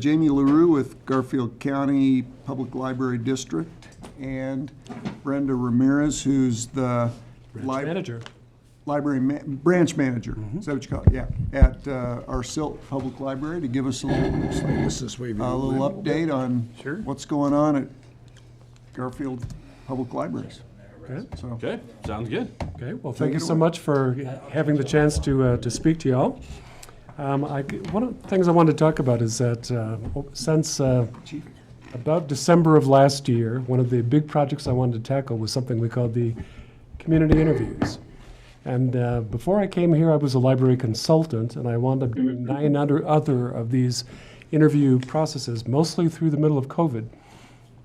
Jamie LaRue with Garfield County Public Library District, and Brenda Ramirez, who's the Branch manager. library branch manager. Is that what you call it? Yeah, at our Silt Public Library to give us a little update on Sure. what's going on at Garfield Public Libraries. Okay. So, Okay, sounds good. Okay. Well, Take thank you it so away. much for having the chance to speak to y'all. One of the things I wanted to talk about is that since Chief. about December of last year, one of the big projects I wanted to tackle was something we called the community interviews. And before I came here, I was a library consultant, and I wound up doing 9 other of these interview processes, mostly through the middle of COVID.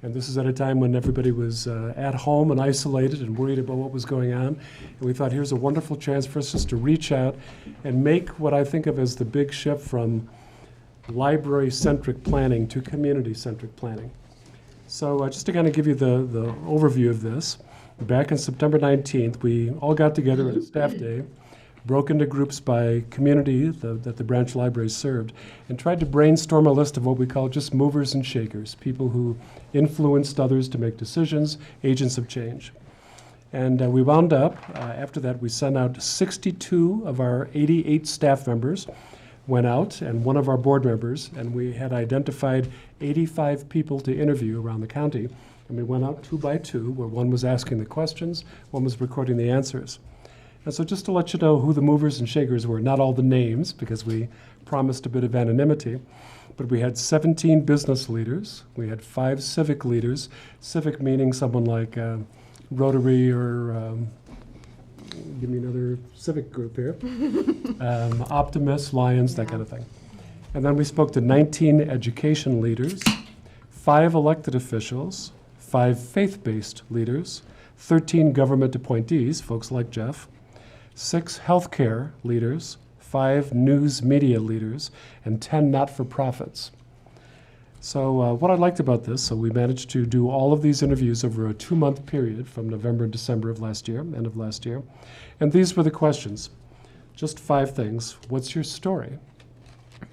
And this is at a time when everybody was at home and isolated and worried about what was going on. And we thought, here's a wonderful chance for us just to reach out and make what I think of as the big shift from library-centric planning to community-centric planning. So just to kind of give you the overview of this, back on September 19th, we all got together at a staff day, broke into groups by community that the branch libraries served, and tried to brainstorm a list of what we call just movers and shakers, people who influenced others to make decisions, agents of change. And we wound up, after that, we sent out 62 of our 88 staff members, went out, and one of our board members, and we had identified 85 people to interview around the county. And we went out 2 by 2, where one was asking the questions, one was recording the answers. And so just to let you know who the movers and shakers were, not all the names, because we promised a bit of anonymity, but we had 17 business leaders, we had 5 civic leaders, civic meaning someone like Rotary or, give me another civic group here, Optimists, Lions, that kind of thing. And then we spoke to 19 education leaders, 5 elected officials, 5 faith-based leaders, 13 government appointees, folks like Jeff, 6 healthcare leaders, 5 news media leaders, and 10 not-for-profits. So what I liked about this, so we managed to do all of these interviews over a 2-month period from November and December of last year, end of last year. And these were the questions. Just 5 things. What's your story?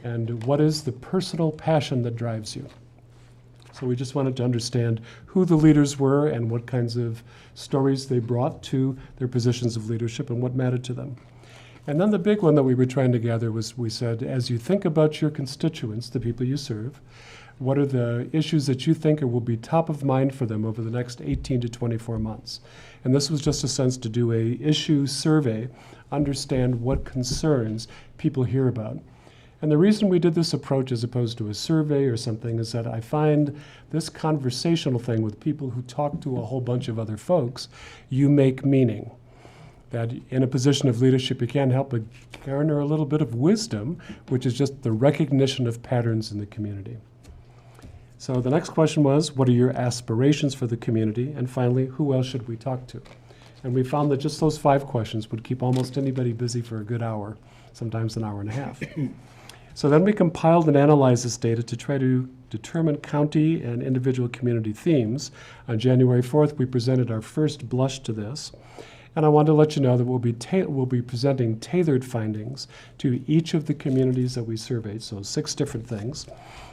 And what is the personal passion that drives you? So we just wanted to understand who the leaders were and what kinds of stories they brought to their positions of leadership and what mattered to them. And then the big one that we were trying to gather was, we said, as you think about your constituents, the people you serve, what are the issues that you think will be top of mind for them over the next 18 to 24 months? And this was just a sense to do a issue survey, understand what concerns people hear about. And the reason we did this approach as opposed to a survey or something is that I find this conversational thing with people who talk to a whole bunch of other folks, you make meaning. That in a position of leadership, you can't help but garner a little bit of wisdom, which is just the recognition of patterns in the community. So the next question was, what are your aspirations for the community? And finally, who else should we talk to? And we found that just those 5 questions would keep almost anybody busy for a good hour, sometimes an hour and a half. So then we compiled and analyzed this data to try to determine county and individual community themes. On January 4th, we presented our first blush to this. And I wanted to let you know that we'll be presenting tailored findings to each of the communities that we surveyed, so 6 different things.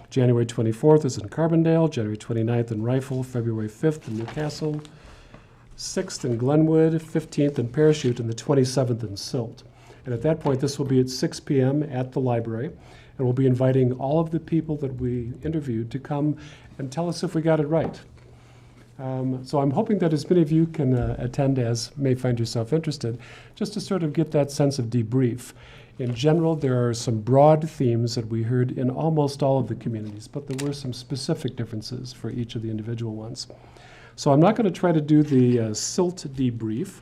January 24th is in Carbondale, January 29th in Rifle, February 5th in Newcastle, 6th in Glenwood, 15th in Parachute, and the 27th in Silt. And at that point, this will be at 6 p.m. at the library, and we'll be inviting all of the people that we interviewed to come and tell us if we got it right. So I'm hoping that as many of you can attend as may find yourself interested, just to sort of get that sense of debrief. In general, there are some broad themes that we heard in almost all of the communities, but there were some specific differences for each of the individual ones. So I'm not going to try to do the SILT debrief,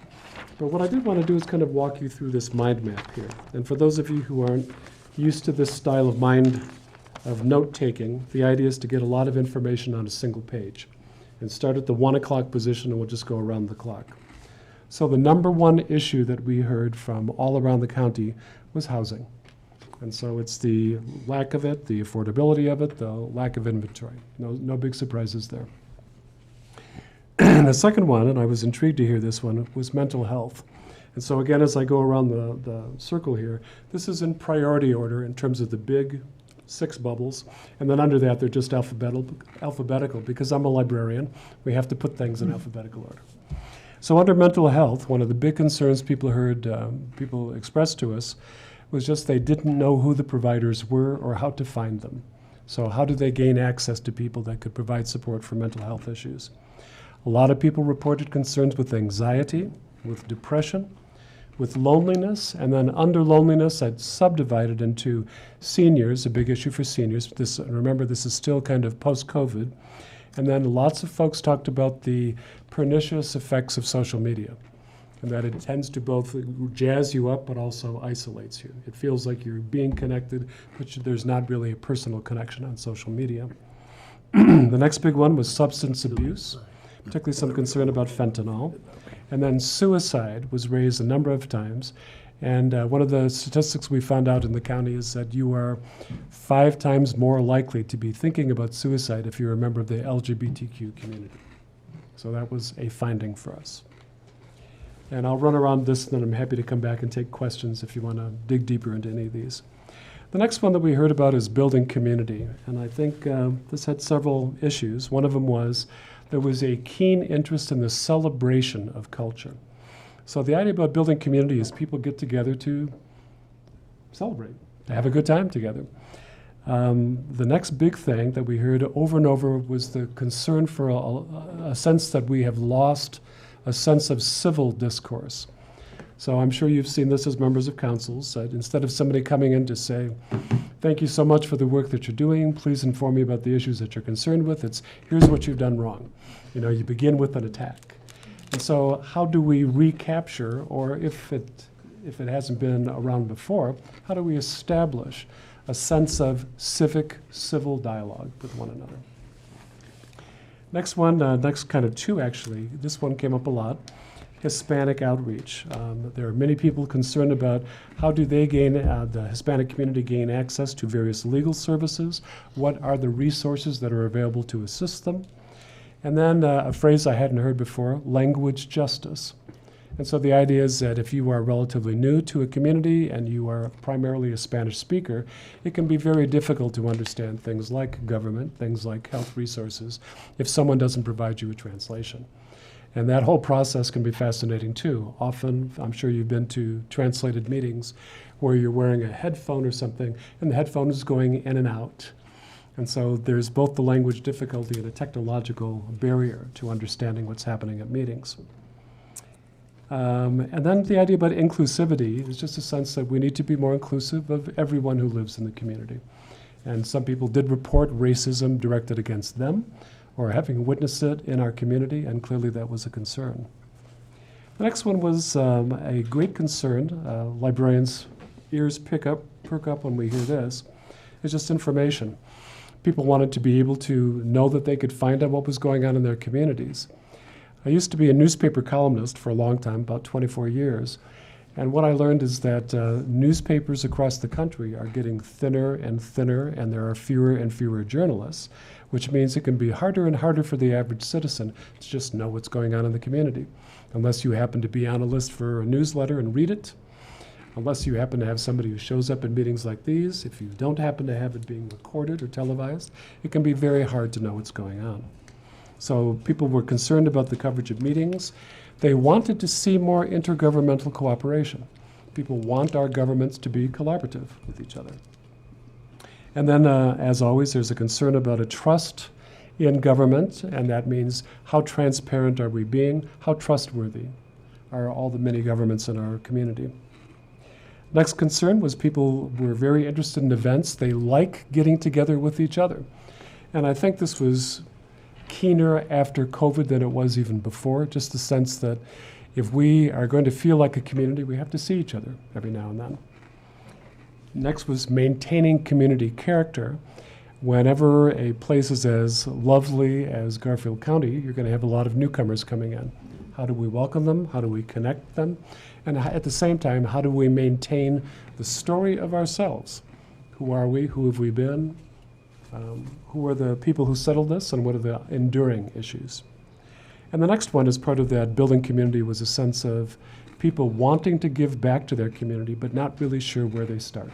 but what I did want to do is kind of walk you through this mind map here. And for those of you who aren't used to this style of note-taking, the idea is to get a lot of information on a single page. And start at the 1 o'clock position, and we'll just go around the clock. So the number one issue that we heard from all around the county was housing. And so it's the lack of it, the affordability of it, the lack of inventory. No big surprises there. And the second one, and I was intrigued to hear this one, was mental health. And so again, as I go around the circle here, this is in priority order in terms of the big 6 bubbles. And then under that, they're just alphabetical. Because I'm a librarian, we have to put things in alphabetical order. So under mental health, one of the big concerns people heard people express to us was just they didn't know who the providers were or how to find them. So how do they gain access to people that could provide support for mental health issues? A lot of people reported concerns with anxiety, with depression, with loneliness, and then under loneliness, I'd subdivided into seniors, a big issue for seniors. Remember, this is still kind of post-COVID. And then lots of folks talked about the pernicious effects of social media, and that it tends to both jazz you up but also isolates you. It feels like you're being connected, but there's not really a personal connection on social media. The next big one was substance abuse, particularly some concern about fentanyl. And then suicide was raised a number of times. And one of the statistics we found out in the county is that you are 5 times more likely to be thinking about suicide if you're a member of the LGBTQ community. So that was a finding for us. And I'll run around this, and then I'm happy to come back and take questions if you want to dig deeper into any of these. The next one that we heard about is building community. And I think this had several issues. One of them was there was a keen interest in the celebration of culture. So the idea about building community is people get together to celebrate, to have a good time together. The next big thing that we heard over and over was the concern for a sense that we have lost a sense of civil discourse. So I'm sure you've seen this as members of councils. Instead of somebody coming in to say, thank you so much for the work that you're doing, please inform me about the issues that you're concerned with, it's here's what you've done wrong. You know, you begin with an attack. And so how do we recapture, or if it hasn't been around before, how do we establish a sense of civic, civil dialogue with one another? Next one, next kind of 2 actually, this one came up a lot, Hispanic outreach. There are many people concerned about how do they gain, the Hispanic community gain access to various legal services, what are the resources that are available to assist them, and then a phrase I hadn't heard before, language justice. And so the idea is that if you are relatively new to a community and you are primarily a Spanish speaker, it can be very difficult to understand things like government, things like health resources, if someone doesn't provide you a translation. And that whole process can be fascinating too. Often, I'm sure you've been to translated meetings where you're wearing a headphone or something, and the headphone is going in and out. And so there's both the language difficulty and a technological barrier to understanding what's happening at meetings. And then the idea about inclusivity is just a sense that we need to be more inclusive of everyone who lives in the community. And some people did report racism directed against them or having witnessed it in our community, and clearly that was a concern. The next one was a great concern. Librarians' ears perk up when we hear this. It's just information. People wanted to be able to know that they could find out what was going on in their communities. I used to be a newspaper columnist for a long time, about 24 years. And what I learned is that newspapers across the country are getting thinner and thinner, and there are fewer and fewer journalists, which means it can be harder and harder for the average citizen to just know what's going on in the community. Unless you happen to be on a list for a newsletter and read it, unless you happen to have somebody who shows up in meetings like these, if you don't happen to have it being recorded or televised, it can be very hard to know what's going on. So people were concerned about the coverage of meetings. They wanted to see more intergovernmental cooperation. People want our governments to be collaborative with each other. And then, as always, there's a concern about a trust in government, and that means how transparent are we being, how trustworthy are all the many governments in our community. Next concern was people were very interested in events. They like getting together with each other. And I think this was keener after COVID than it was even before, just the sense that if we are going to feel like a community, we have to see each other every now and then. Next was maintaining community character. Whenever a place is as lovely as Garfield County, you're going to have a lot of newcomers coming in. How do we welcome them? How do we connect them? And at the same time, how do we maintain the story of ourselves? Who are we? Who have we been? Who are the people who settled this, and what are the enduring issues? And the next one, as part of that building community, was a sense of people wanting to give back to their community, but not really sure where they start.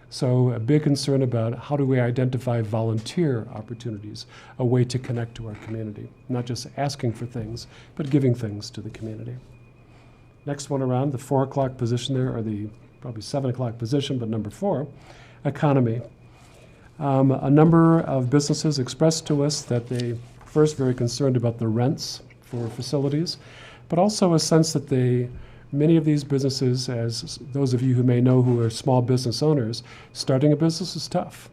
So a big concern about how do we identify volunteer opportunities, a way to connect to our community, not just asking for things, but giving things to the community. Next one around, the 4 o'clock position there, or the probably 7 o'clock position, but number 4, economy. A number of businesses expressed to us that they first very concerned about the rents for facilities, but also a sense that many of these businesses, as those of you who may know who are small business owners, starting a business is tough.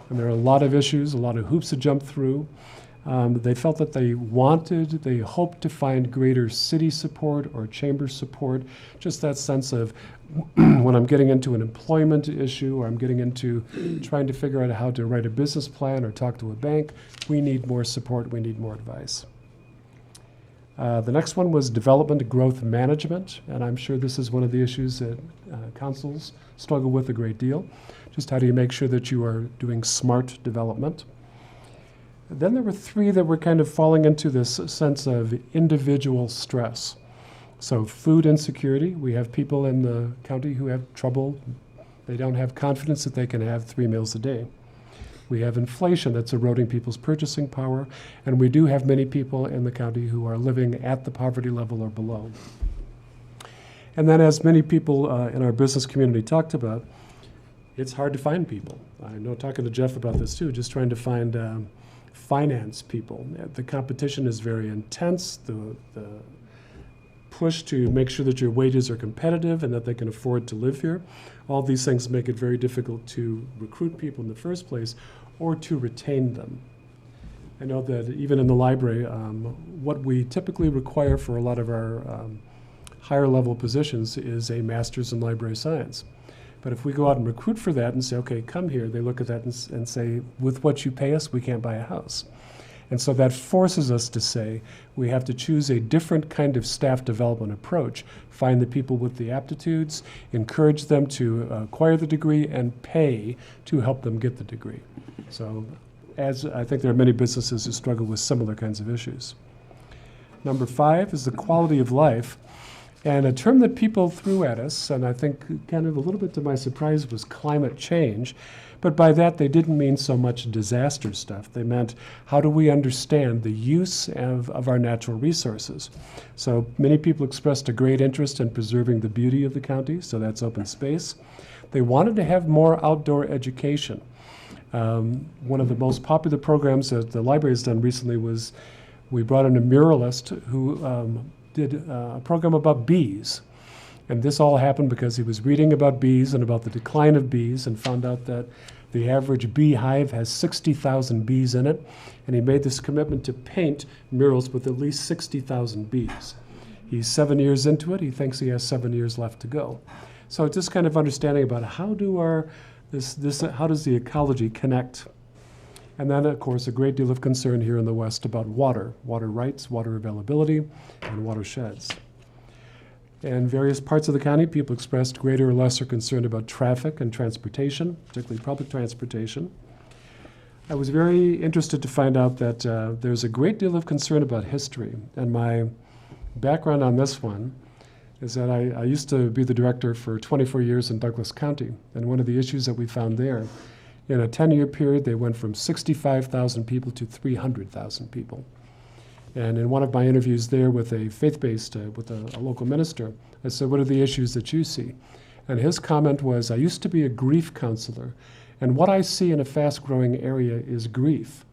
And there are a lot of issues, a lot of hoops to jump through. They felt that they hoped to find greater city support or chamber support, just that sense of when I'm getting into an employment issue or I'm getting into trying to figure out how to write a business plan or talk to a bank, we need more support, we need more advice. The next one was development growth management, and I'm sure this is one of the issues that councils struggle with a great deal. Just how do you make sure that you are doing smart development? Then there were 3 that were kind of falling into this sense of individual stress. So food insecurity, we have people in the county who have trouble. They don't have confidence that they can have 3 meals a day. We have inflation that's eroding people's purchasing power, and we do have many people in the county who are living at the poverty level or below. And then as many people in our business community talked about, it's hard to find people. I know talking to Jeff about this too, just trying to find finance people. The competition is very intense. The push to make sure that your wages are competitive and that they can afford to live here. All these things make it very difficult to recruit people in the first place or to retain them. I know that even in the library, what we typically require for a lot of our higher level positions is a master's in library science. But if we go out and recruit for that and say, okay, come here, they look at that and say, with what you pay us, we can't buy a house. And so that forces us to say we have to choose a different kind of staff development approach, find the people with the aptitudes, encourage them to acquire the degree, and pay to help them get the degree. So as I think there are many businesses who struggle with similar kinds of issues. Number 5 is the quality of life. And a term that people threw at us, and I think kind of a little bit to my surprise, was climate change. But by that, they didn't mean so much disaster stuff. They meant, how do we understand the use of our natural resources? So many people expressed a great interest in preserving the beauty of the county, so that's open space. They wanted to have more outdoor education. One of the most popular programs that the library has done recently was we brought in a muralist who did a program about bees. And this all happened because he was reading about bees and about the decline of bees and found out that the average beehive has 60,000 bees in it. And he made this commitment to paint murals with at least 60,000 bees. He's 7 years into it. He thinks he has 7 years left to go. So it's this kind of understanding about how does the ecology connect? And then, of course, a great deal of concern here in the West about water rights, water availability, and watersheds. In various parts of the county, people expressed greater or lesser concern about traffic and transportation, particularly public transportation. I was very interested to find out that there's a great deal of concern about history. And my background on this one is that I used to be the director for 24 years in Douglas County. And one of the issues that we found there, in a 10-year period, they went from 65,000 people to 300,000 people. And in one of my interviews there with a faith-based, with a local minister, I said, what are the issues that you see? And his comment was, I used to be a grief counselor, and what I see in a fast-growing area is grief.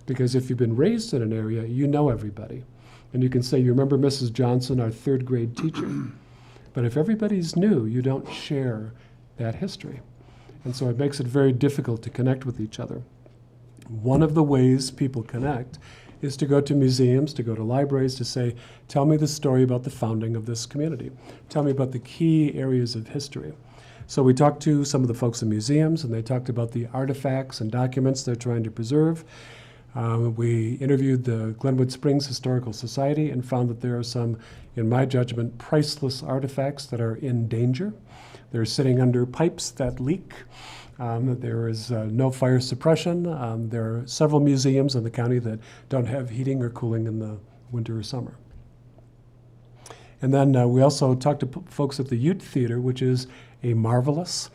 Because if you've been raised in an area, you know everybody. And you can say, you remember Mrs. Johnson, our 3rd grade teacher. But if everybody's new, you don't share that history. And so it makes it very difficult to connect with each other. One of the ways people connect is to go to museums, to go to libraries, to say, tell me the story about the founding of this community. Tell me about the key areas of history. So we talked to some of the folks in museums, and they talked about the artifacts and documents they're trying to preserve. We interviewed the Glenwood Springs Historical Society and found that there are some, in my judgment, priceless artifacts that are in danger. They're sitting under pipes that leak. There is no fire suppression. There are several museums in the county that don't have heating or cooling in the winter or summer. And then we also talked to folks at the Ute Theater, which is a marvelous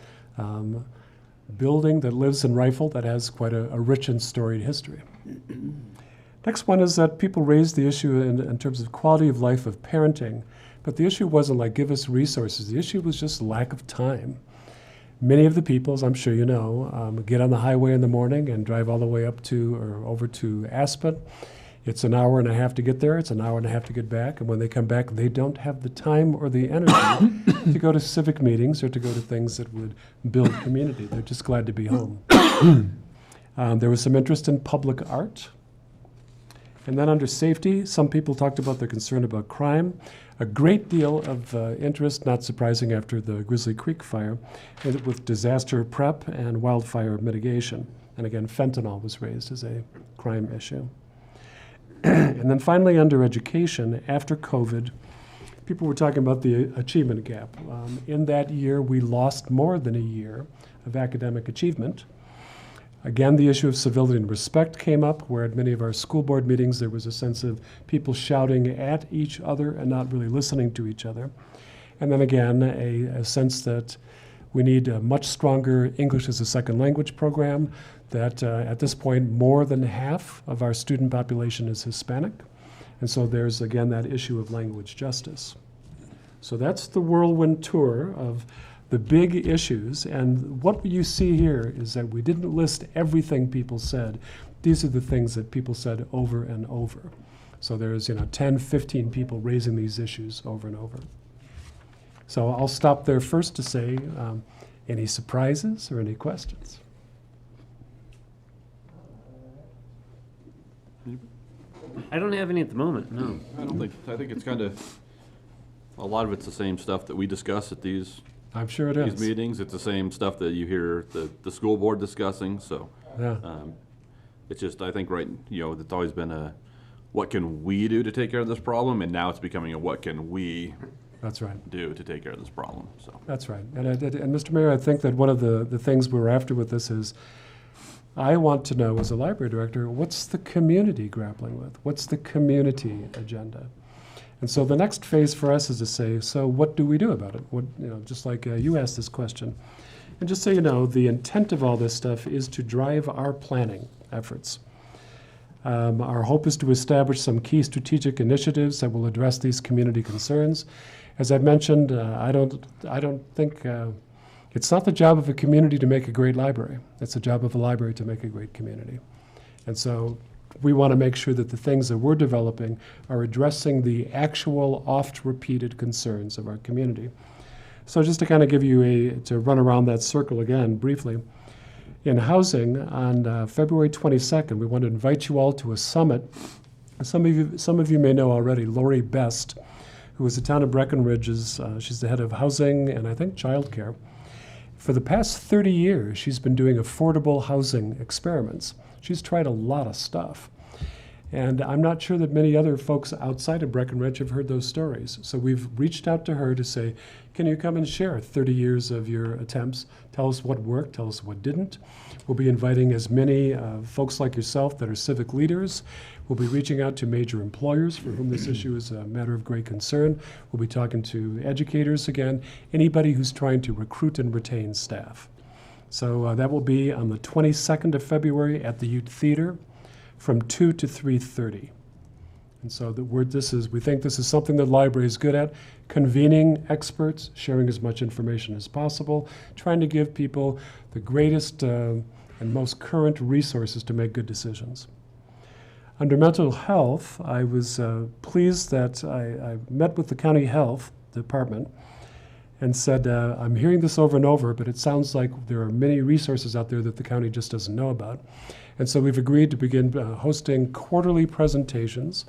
building that lives in Rifle that has quite a rich and storied history. Next one is that people raised the issue in terms of quality of life of parenting, but the issue wasn't like give us resources. The issue was just lack of time. Many of the people, as I'm sure you know, get on the highway in the morning and drive all the way up to or over to Aspen. It's an hour and a half to get there. It's an hour and a half to get back. And when they come back, they don't have the time or the energy to go to civic meetings or to go to things that would build community. They're just glad to be home. There was some interest in public art. And then under safety, some people talked about their concern about crime. A great deal of interest, not surprising after the Grizzly Creek fire, with disaster prep and wildfire mitigation. And again, fentanyl was raised as a crime issue. And then finally, under education, after COVID, people were talking about the achievement gap. In that year, we lost more than a year of academic achievement. Again, the issue of civility and respect came up, where at many of our school board meetings, there was a sense of people shouting at each other and not really listening to each other. And then again, a sense that we need a much stronger English as a second language program, that at this point, more than half of our student population is Hispanic. And so there's, again, that issue of language justice. So that's the whirlwind tour of the big issues. And what you see here is that we didn't list everything people said. These are the things that people said over and over. So there's 10, 15 people raising these issues over and over. So I'll stop there first to say, any surprises or any questions? I don't have any at the moment, no. I think it's kind of, a lot of it's the same stuff that we discuss at these I'm sure it is. these meetings. It's the same stuff that you hear the school board discussing, so. Yeah. It's just, I think, it's always been a, what can we do to take care of this problem? And now it's becoming a, what can we That's right. do to take care of this problem, so. That's right. And Mr. Mayor, I think that one of the things we're after with this is, I want to know, as a library director, what's the community grappling with? What's the community agenda? And so the next phase for us is to say, so what do we do about it? Just like you asked this question. And just so you know, the intent of all this stuff is to drive our planning efforts. Our hope is to establish some key strategic initiatives that will address these community concerns. As I've mentioned, I don't think it's not the job of a community to make a great library. It's the job of a library to make a great community. And so we want to make sure that the things that we're developing are addressing the actual oft-repeated concerns of our community. So just to kind of give you to run around that circle again briefly, in housing on February 22nd, we want to invite you all to a summit. Some of you may know already Lori Best, who is the town of Breckenridge's, she's the head of housing and I think childcare. For the past 30 years, she's been doing affordable housing experiments. She's tried a lot of stuff. And I'm not sure that many other folks outside of Breckenridge have heard those stories. So we've reached out to her to say, can you come and share 30 years of your attempts? Tell us what worked, tell us what didn't. We'll be inviting as many folks like yourself that are civic leaders. We'll be reaching out to major employers for whom this issue is a matter of great concern. We'll be talking to educators again, anybody who's trying to recruit and retain staff. So that will be on the 22nd of February at the Ute Theater from 2 to 3:30. And so we think this is something that the library is good at, convening experts, sharing as much information as possible, trying to give people the greatest and most current resources to make good decisions. Under mental health, I was pleased that I met with the county health department and said, I'm hearing this over and over, but it sounds like there are many resources out there that the county just doesn't know about. And so we've agreed to begin hosting quarterly presentations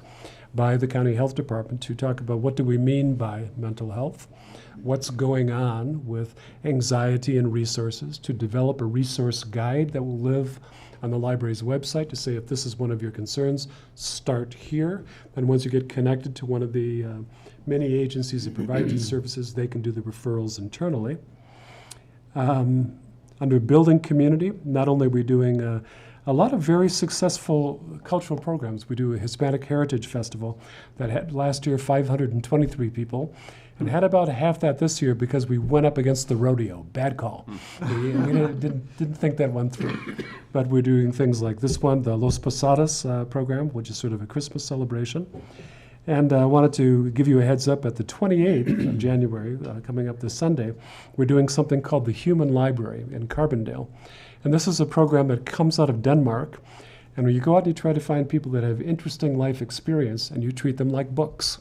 by the county health department to talk about what do we mean by mental health, what's going on with anxiety and resources, to develop a resource guide that will live on the library's website to say if this is one of your concerns, start here. And once you get connected to one of the many agencies that provide these services, they can do the referrals internally. Under building community, not only are we doing a lot of very successful cultural programs. We do a Hispanic Heritage Festival that had last year 523 people, and had about half that this year because we went up against the rodeo. Bad call. We didn't think that one through. But we're doing things like this one, the Los Posadas program, which is sort of a Christmas celebration. And I wanted to give you a heads up, at the 28th of January, coming up this Sunday, we're doing something called the Human Library in Carbondale. And this is a program that comes out of Denmark. And when you go out and you try to find people that have interesting life experience, and you treat them like books.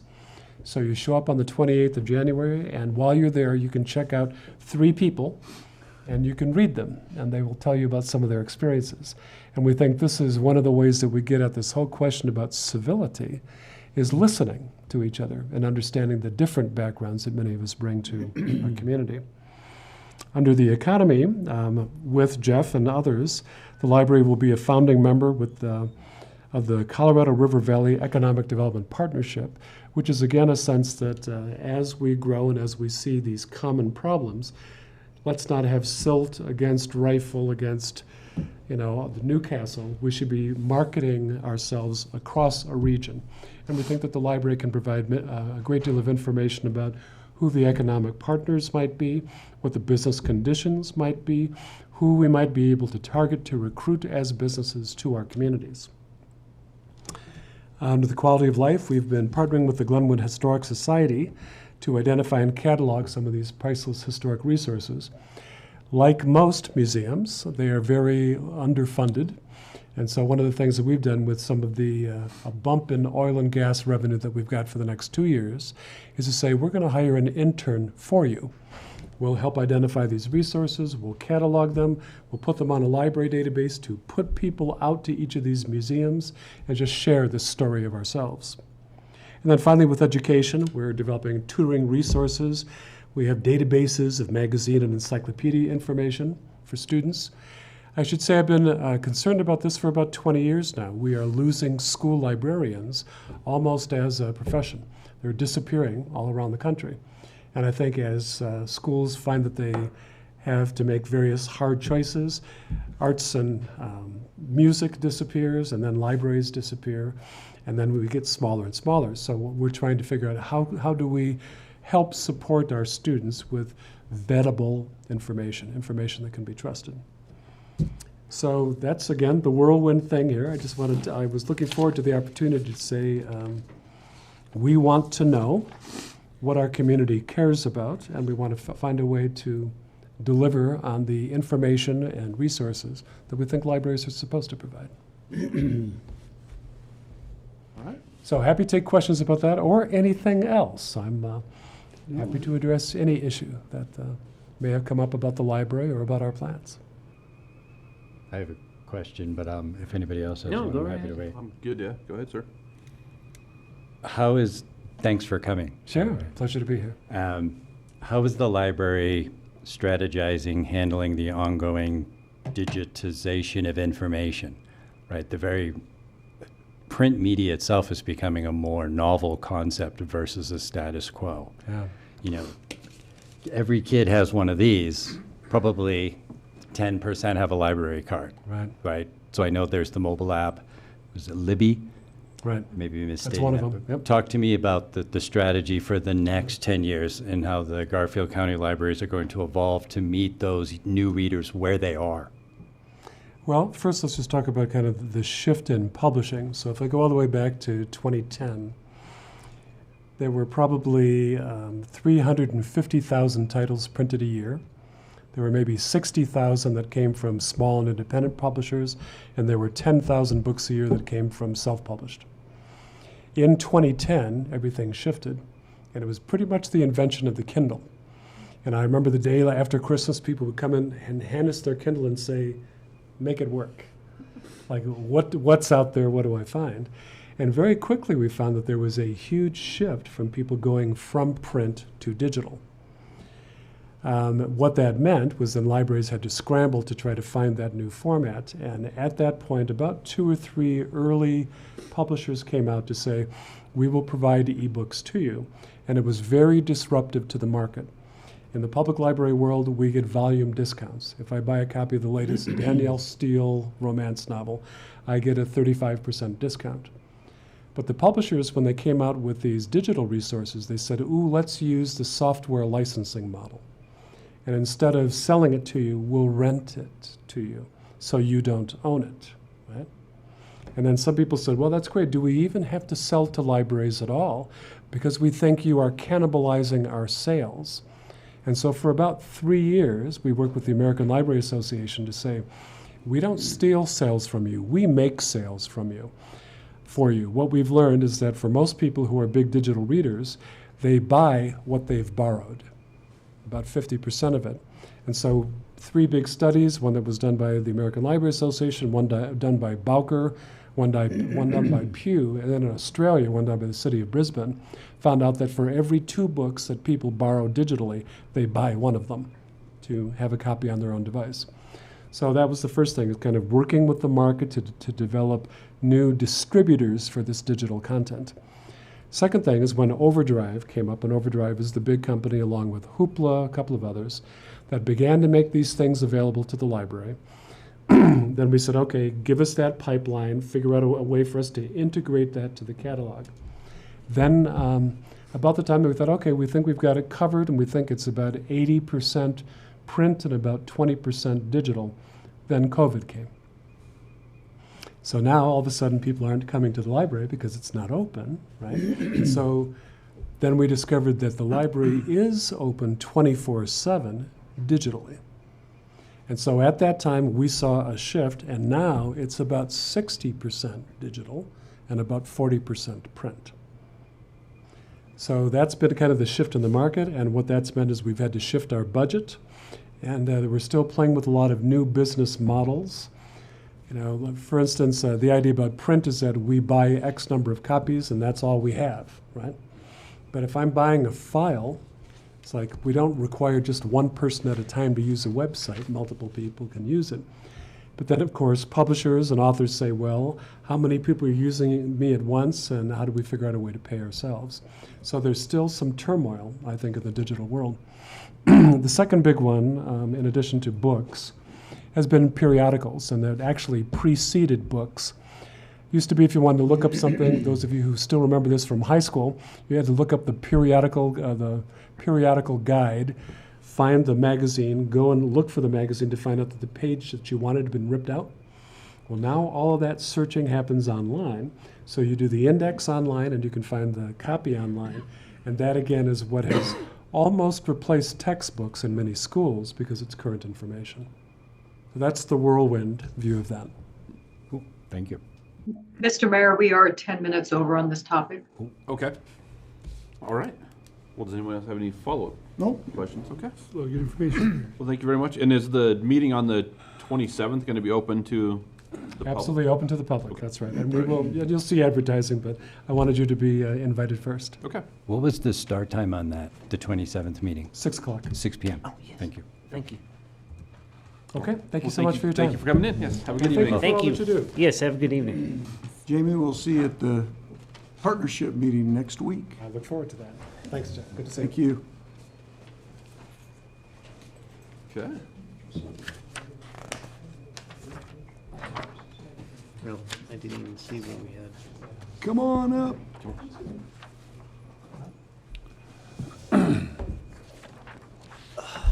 So you show up on the 28th of January, and while you're there, you can check out 3 people, and you can read them, and they will tell you about some of their experiences. And we think this is one of the ways that we get at this whole question about civility, is listening to each other and understanding the different backgrounds that many of us bring to our community. Under the economy, with Jeff and others, the library will be a founding member of the Colorado River Valley Economic Development Partnership, which is again a sense that as we grow and as we see these common problems, let's not have silt against rifle against, the Newcastle. We should be marketing ourselves across a region. And we think that the library can provide a great deal of information about who the economic partners might be, what the business conditions might be, who we might be able to target to recruit as businesses to our communities. Under the quality of life, we've been partnering with the Glenwood Historic Society to identify and catalog some of these priceless historic resources. Like most museums, they are very underfunded. And so one of the things that we've done with some of the a bump in oil and gas revenue that we've got for the next 2 years is to say, we're going to hire an intern for you. We'll help identify these resources, we'll catalog them, we'll put them on a library database to put people out to each of these museums and just share the story of ourselves. And then finally, with education, we're developing tutoring resources. We have databases of magazine and encyclopedia information for students. I should say I've been concerned about this for about 20 years now. We are losing school librarians almost as a profession. They're disappearing all around the country. And I think as schools find that they have to make various hard choices, arts and music disappears, and then libraries disappear, and then we get smaller and smaller. So we're trying to figure out how do we help support our students with vettable information that can be trusted. So that's, again, the whirlwind thing here. I was looking forward to the opportunity to say, we want to know what our community cares about, and we want to find a way to deliver on the information and resources that we think libraries are supposed to provide. All right. So happy to take questions about that or anything else. I'm happy to address any issue that may have come up about the library or about our plans. I have a question, but if anybody else has No, one, go I'm happy to ahead. wait. I'm good, yeah. Go ahead, sir. Thanks for coming. Sure, pleasure to be here. How is the library strategizing, handling the ongoing digitization of information? Right, the very print media itself is becoming a more novel concept versus a status quo. Yeah. Every kid has one of these. Probably 10% have a library card. Right. So I know there's the mobile app. Was it Libby? Right. Maybe mistaken. That's one of that, them. but Yep. Talk to me about the strategy for the next 10 years and how the Garfield County libraries are going to evolve to meet those new readers where they are. Well, first let's just talk about kind of the shift in publishing. So if I go all the way back to 2010, there were probably 350,000 titles printed a year. There were maybe 60,000 that came from small and independent publishers, and there were 10,000 books a year that came from self-published. In 2010, everything shifted, and it was pretty much the invention of the Kindle. And I remember the day after Christmas, people would come in and hand us their Kindle and say, make it work. Like, what's out there, what do I find? And very quickly we found that there was a huge shift from people going from print to digital. What that meant was then libraries had to scramble to try to find that new format. And at that point, about 2 or 3 early publishers came out to say, we will provide ebooks to you. And it was very disruptive to the market. In the public library world, we get volume discounts. If I buy a copy of the latest Danielle Steele romance novel, I get a 35% discount. But the publishers, when they came out with these digital resources, they said, ooh, let's use the software licensing model. And instead of selling it to you, we'll rent it to you so you don't own it, right? And then some people said, well, that's great. Do we even have to sell to libraries at all? Because we think you are cannibalizing our sales. And so for about 3 years, we worked with the American Library Association to say, we don't steal sales from you, we make sales from you, for you. What we've learned is that for most people who are big digital readers, they buy what they've borrowed, about 50% of it. And so 3 big studies, one that was done by the American Library Association, one done by Bowker, one done by Pew, and then in Australia, one done by the city of Brisbane, found out that for every 2 books that people borrow digitally, they buy one of them to have a copy on their own device. So that was the first thing, is kind of working with the market to develop new distributors for this digital content. Second thing is when Overdrive came up, and Overdrive is the big company along with Hoopla, a couple of others, that began to make these things available to the library. Then we said, okay, give us that pipeline, figure out a way for us to integrate that to the catalog. Then about the time that we thought, okay, we think we've got it covered, and we think it's about 80% print and about 20% digital, then COVID came. So now all of a sudden people aren't coming to the library because it's not open, right? And so then we discovered that the library is open 24/7 digitally. And so at that time we saw a shift, and now it's about 60% digital and about 40% print. So that's been kind of the shift in the market, and what that's meant is we've had to shift our budget, and we're still playing with a lot of new business models. You know, for instance, the idea about print is that we buy X number of copies and that's all we have, right? But if I'm buying a file, it's like we don't require just one person at a time to use a website. Multiple people can use it. But then, of course, publishers and authors say, well, how many people are using me at once, and how do we figure out a way to pay ourselves? So there's still some turmoil, I think, in the digital world. The second big one, in addition to books, has been periodicals, and that actually preceded books. Used to be if you wanted to look up something, those of you who still remember this from high school, you had to look up the periodical guide, find the magazine, go and look for the magazine to find out that the page that you wanted had been ripped out. Well, now all of that searching happens online. So you do the index online and you can find the copy online. And that again is what has almost replaced textbooks in many schools because it's current information. So that's the whirlwind view of that. Cool. Thank you. Mr. Mayor, we are 10 minutes over on this topic. Okay. All right. Well, does anyone else have any follow-up Nope. questions? Okay. Well, good information. Well, thank you very much. And is the meeting on the 27th going to be open to the public? Absolutely open to the public, that's right. And we will, you'll see advertising, but I wanted you to be invited first. Okay. What was the start time on that, the 27th meeting? 6 o'clock. 6 p.m. Thank you. Thank you. Okay, thank you Well, so much for your time. Thank you for coming in. Yes. Have a good Thank evening. you. Thank all you. that you do. Yes, have a good evening. Jamie, we'll see you at the partnership meeting next week. I look forward to that. Thanks, Jeff. Good to see you. Thank you. Okay. Well, I didn't even see what we had. Come on up.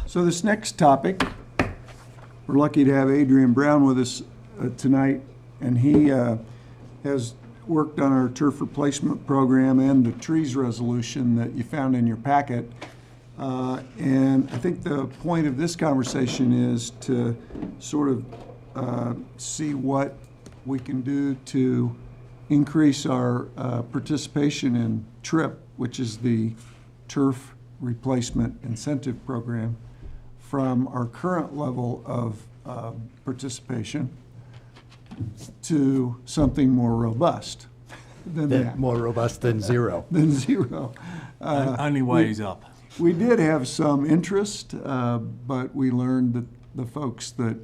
So this next topic, we're lucky to have Adrian Brown with us tonight, and he has worked on our turf replacement program and the trees resolution that you found in your packet. And I think the point of this conversation is to sort of see what we can do to increase our participation in TRIP, which is the Turf Replacement Incentive Program, from our current level of participation to something more robust than that, More robust than zero. than zero. Only ways up. We did have some interest, but we learned that the folks that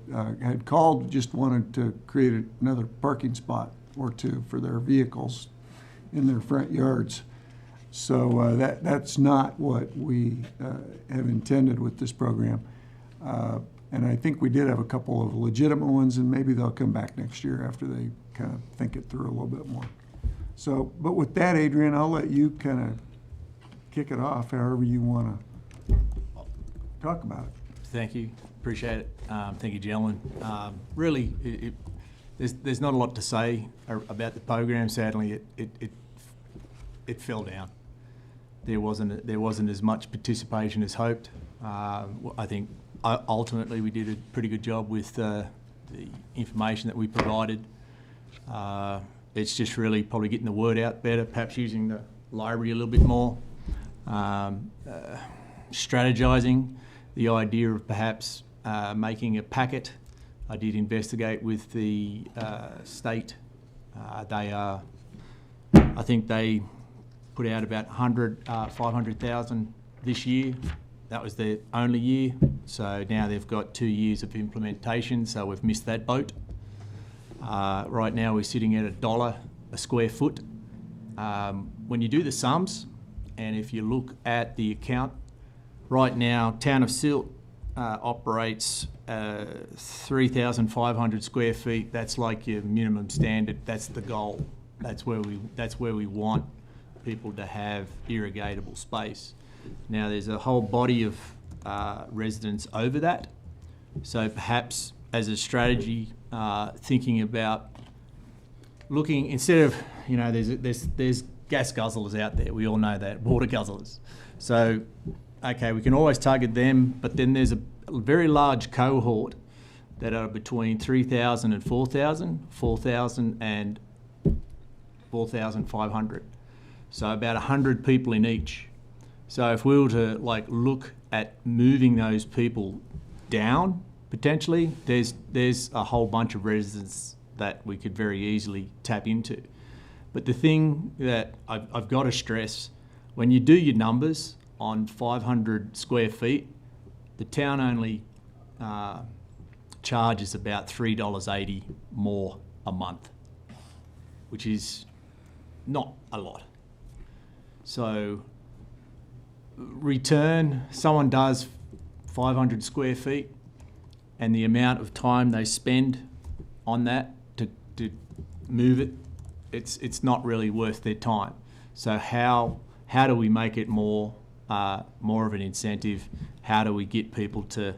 had called just wanted to create another parking spot or two for their vehicles in their front yards. So that's not what we have intended with this program. And I think we did have a couple of legitimate ones, and maybe they'll come back next year after they kind of think it through a little bit more. So, but with that, Adrian, I'll let you kind of kick it off however you want to talk about it. Thank you, appreciate it. Thank you, gentlemen. Really, there's not a lot to say about the program. Sadly, it fell down. There wasn't as much participation as hoped. I think ultimately we did a pretty good job with the information that we provided. It's just really probably getting the word out better, perhaps using the library a little bit more, strategizing, the idea of perhaps making a packet. I did investigate with the state. I think they put out about 500,000 this year. That was their only year. So now they've got 2 years of implementation, so we've missed that boat. Right now we're sitting at $1 a square foot. When you do the sums, and if you look at the account, right now Town of Silt operates 3,500 square feet. That's like your minimum standard. That's the goal. That's where we want people to have irrigatable space. Now there's a whole body of residents over that. So perhaps as a strategy, thinking about looking, instead of, there's gas guzzlers out there. We all know that, water guzzlers. So, okay, we can always target them, but then there's a very large cohort that are between 3,000 and 4,000, 4,000 and 4,500. So about 100 people in each. So if we were to look at moving those people down, potentially, there's a whole bunch of residents that we could very easily tap into. But the thing that I've got to stress, when you do your numbers on 500 square feet, the town only charges about $3.80 more a month, which is not a lot. So return, someone does 500 square feet, and the amount of time they spend on that to move it, it's not really worth their time. So how do we make it more of an incentive? How do we get people to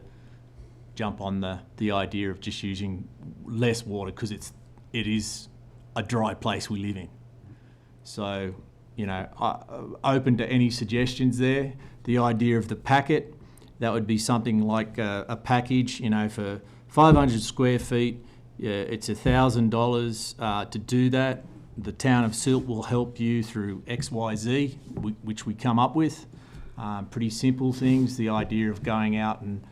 jump on the idea of just using less water, because it is a dry place we live in? So, open to any suggestions there. The idea of the packet, that would be something like a package, for 500 square feet, it's $1,000 to do that. The Town of Silt will help you through XYZ, which we come up with. Pretty simple things, the idea of going out and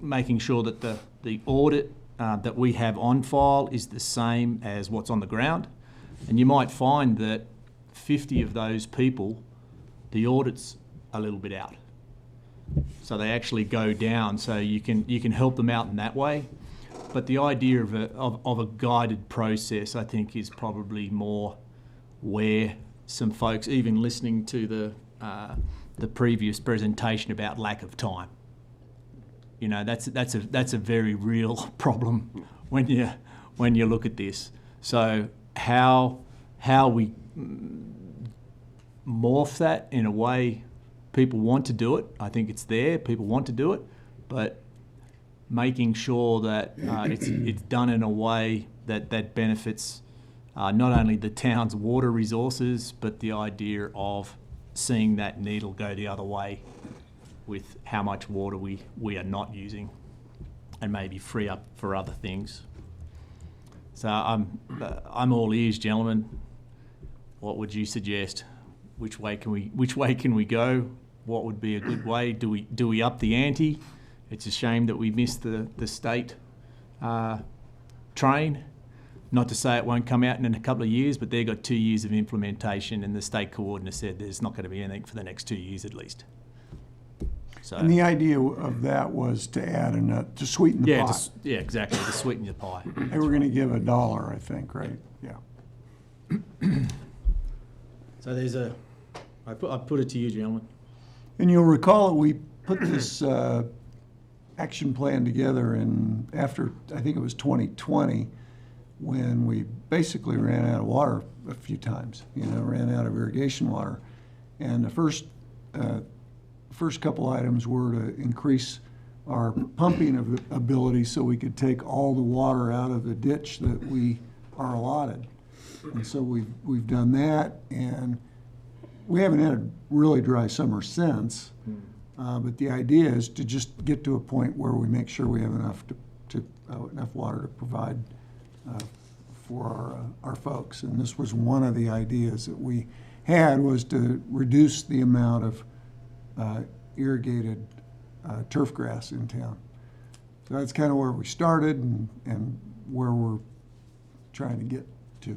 making sure that the audit that we have on file is the same as what's on the ground. And you might find that 50 of those people, the audit's a little bit out. So they actually go down, so you can help them out in that way. But the idea of a guided process, I think, is probably more where some folks, even listening to the previous presentation about lack of time, that's a very real problem when you look at this. So how we morph that in a way people want to do it. I think it's there, people want to do it, but making sure that it's done in a way that benefits not only the town's water resources, but the idea of seeing that needle go the other way with how much water we are not using, and maybe free up for other things. So I'm all ears, gentlemen. What would you suggest? Which way can we go? What would be a good way? Do we up the ante? It's a shame that we missed the state train. Not to say it won't come out in a couple of years, but they've got 2 years of implementation, and the state coordinator said there's not going to be anything for the next 2 years at least. So, And the idea of that was to add to sweeten the pot. Yeah, exactly, to sweeten the pie. They were going to give $1, I think, right? Yeah. So there's I put it to you, gentlemen. And you'll recall that we put this action plan together after, I think it was 2020, when we basically ran out of water a few times, ran out of irrigation water. And the first couple items were to increase our pumping ability so we could take all the water out of the ditch that we are allotted. And so we've done that, and we haven't had a really dry summer since. But the idea is to just get to a point where we make sure we have enough enough water to provide for our folks. And this was one of the ideas that we had, was to reduce the amount of irrigated turf grass in town. So that's kind of where we started and where we're trying to get to.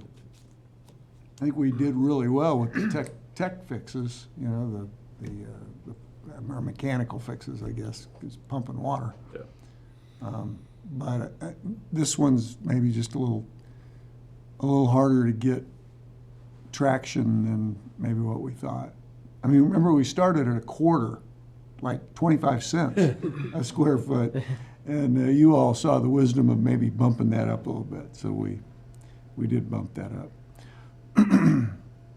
I think we did really well with the tech fixes, or mechanical fixes, I guess, because pumping water. Yeah. But this one's maybe just a little harder to get traction than maybe what we thought. I mean, remember we started at a quarter, like 25 cents a square foot, and you all saw the wisdom of maybe bumping that up a little bit, so we did bump that up.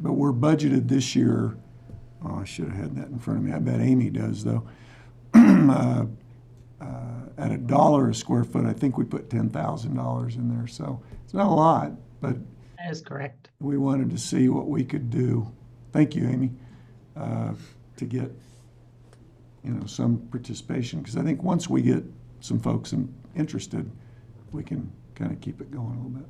But we're budgeted this year. Oh, I should have had that in front of me. I bet Amy does, though. At $1 a square foot, I think we put $10,000 in there. So it's not a lot, but That is correct. we wanted to see what we could do. Thank you, Amy, to get some participation. Because I think once we get some folks interested, we can kind of keep it going a little bit,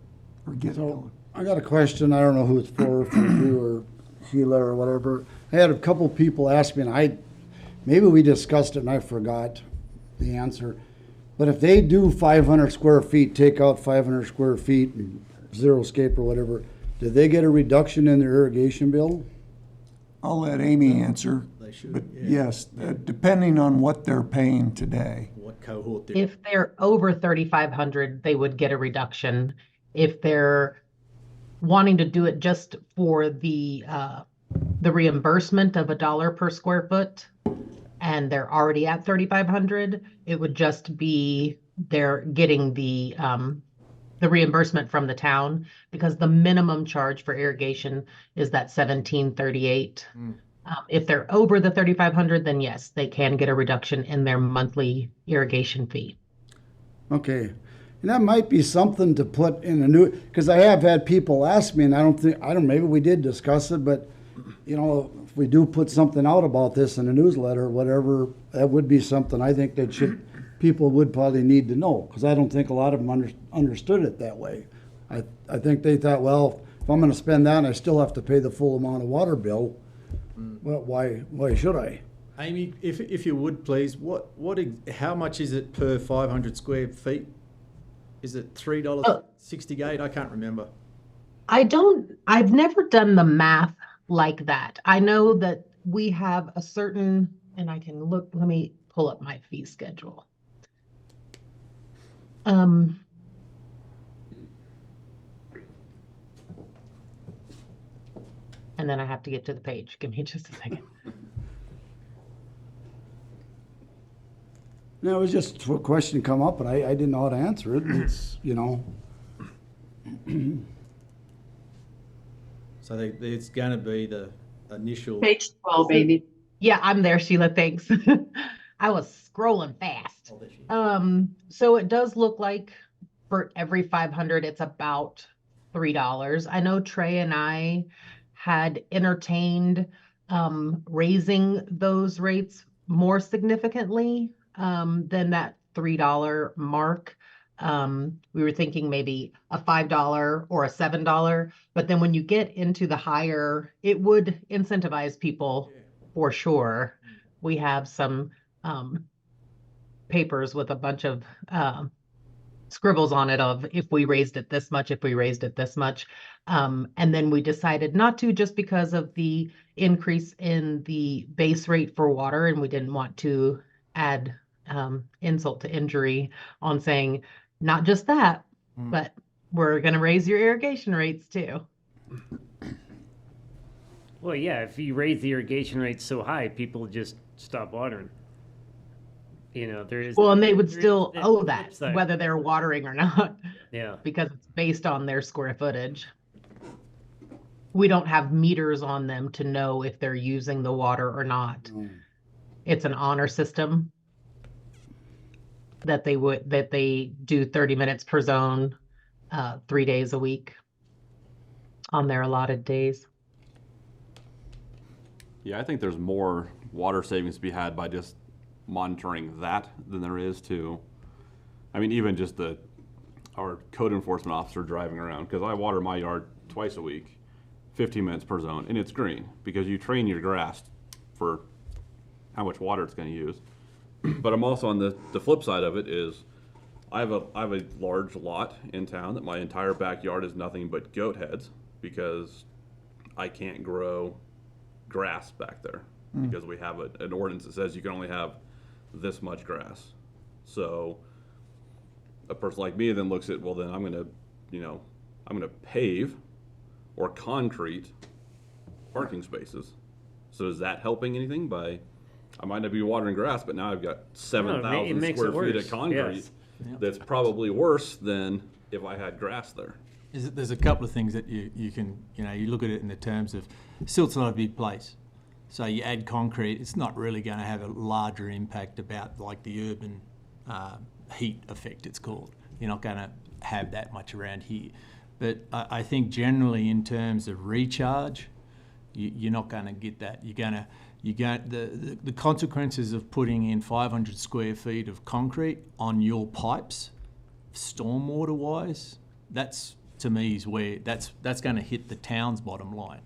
or get it So going. I got a question. I don't know who it's for you or Sheila or whatever. I had a couple people ask me, and maybe we discussed it and I forgot the answer. But if they do 500 square feet, take out 500 square feet, and zero-scape or whatever, do they get a reduction in their irrigation bill? I'll let Amy answer. They should, But yeah. yes, depending on what they're paying today. What cohort they're If they're over 3,500, they would get a reduction. If they're wanting to do it just for the reimbursement of $1 per square foot, and they're already at 3,500, it would just be they're getting the reimbursement from the town, because the minimum charge for irrigation is that 1738. If they're over the 3,500, then yes, they can get a reduction in their monthly irrigation fee. Okay. And that might be something to put in a new, because I have had people ask me, and maybe we did discuss it, but, if we do put something out about this in a newsletter or whatever, that would be something I think people would probably need to know, because I don't think a lot of them understood it that way. I think they thought, well, if I'm going to spend that and I still have to pay the full amount of water bill, well, why should I? Amy, if you would please, how much is it per 500 square feet? Is it $3.68? I can't remember. I've never done the math like that. I know that we have a certain, and I can look, let me pull up my fee schedule. And then I have to get to the page. Give me just a second. No, it was just a question come up, but I didn't know how to answer it. It's, So it's going to be the initial. Page 12, baby. Yeah, I'm there, Sheila. Thanks. I was scrolling fast. Oh, there she is. So it does look like for every 500, it's about $3. I know Trey and I had entertained raising those rates more significantly than that $3 mark. We were thinking maybe a $5 or a $7, but then when you get into the higher, it would incentivize people for sure. We have some papers with a bunch of scribbles on it of if we raised it this much, if we raised it this much. And then we decided not to, just because of the increase in the base rate for water, and we didn't want to add insult to injury on saying, not just that, but we're going to raise your irrigation rates too. Well, yeah, if you raise the irrigation rates so high, people just stop watering. You know, there is. Well, and they would there is still that owe flip that, side. whether they're watering or not, Yeah, because it's based on their square footage. We don't have meters on them to know if they're using the water or not. It's an honor system that they do 30 minutes per zone, 3 days a week on their allotted days. Yeah, I think there's more water savings to be had by just monitoring that than there is to, I mean, even just our code enforcement officer driving around, because I water my yard twice a week, 15 minutes per zone, and it's green, because you train your grass for how much water it's gonna use. But I'm also on the flip side of it is, I have a large lot in town that my entire backyard is nothing but goat heads, because I can't grow grass back there, because we have an ordinance that says you can only have this much grass. So a person like me then looks at, well, then I'm gonna pave or concrete parking spaces. So is that helping anything by, I might not be watering grass, but now I've got 7,000 makes square it feet worse, of concrete yes. that's probably worse than if I had grass there. There's a couple of things that you can, you look at it in the terms of, silt's not a big place. So you add concrete, it's not really going to have a larger impact about like the urban heat effect, it's called. You're not going to have that much around here. But I think generally in terms of recharge, you're not going to get that. The consequences of putting in 500 square feet of concrete on your pipes, stormwater wise, that's to me is where that's going to hit the town's bottom line.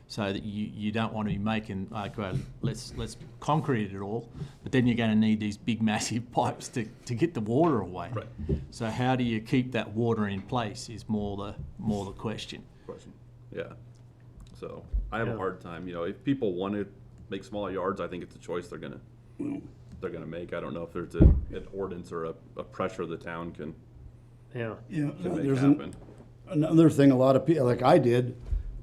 So that you don't want to be making like, well, let's concrete it all, but then you're going to need these big massive pipes to get the water away. Right. So how do you keep that water in place is more the question. Yeah. So I have a hard time, if people want to make smaller yards, I think it's a choice they're gonna make. I don't know if there's an ordinance or a pressure the town can yeah. make There's happen. another thing a lot of people, like I did,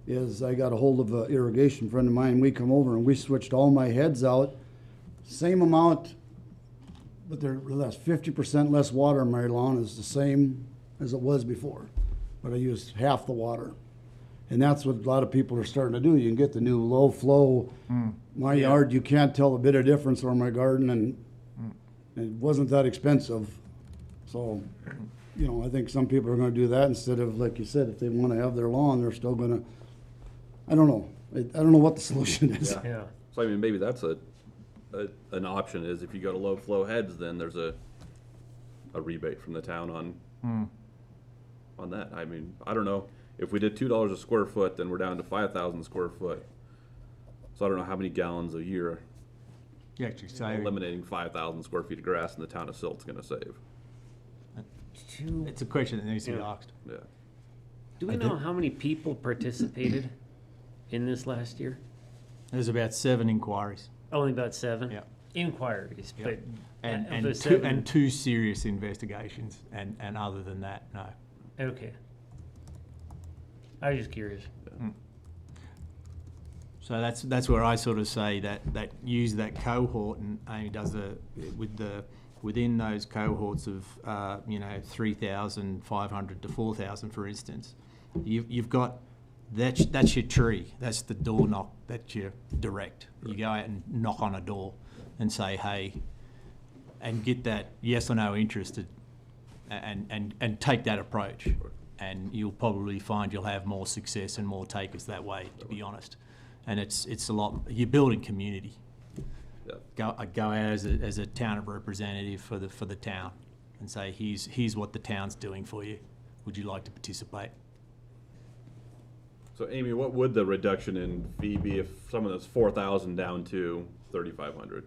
is I got a hold of an irrigation friend of mine. We come over and we switched all my heads out, same amount, but they're less, 50% less water on my lawn is the same as it was before, but I used half the water. And that's what a lot of people are starting to do. You can get the new low flow. My yard, you can't tell a bit of difference on my garden, and it wasn't that expensive. So, I think some people are going to do that instead of, like you said, if they want to have their lawn, they're still going to. I don't know. I don't know what the solution is. Yeah. So I mean, maybe that's an option is if you go to low flow heads, then there's a rebate from the town on that. I mean, I don't know. If we did $2 a square foot, then we're down to 5,000 square foot. So I don't know how many gallons a year You actually save. eliminating 5,000 square feet of grass in the town of Silt's going to save. It's a question that needs to be asked. Yeah. Do we know how many people participated in this last year? There's about 7 inquiries. Only about 7? Yeah. Inquiries, Yeah. but of And the two, 7 two serious investigations, and other than that, no. Okay. I was just curious. So that's where I sort of say that use that cohort, and Amy does within those cohorts of 3,500 to 4,000, for instance, you've got that's your tree, that's the door knock, that's your direct. You go out and knock on a door and say hey, and get that yes or no interested, and take that approach. And you'll probably find you'll have more success and more takers that way, to be honest. And it's a lot, you're building community. Yeah. Go out as a town representative for the town and say, here's what the town's doing for you. Would you like to participate? So Amy, what would the reduction in fee be if someone that's 4,000 down to 3,500?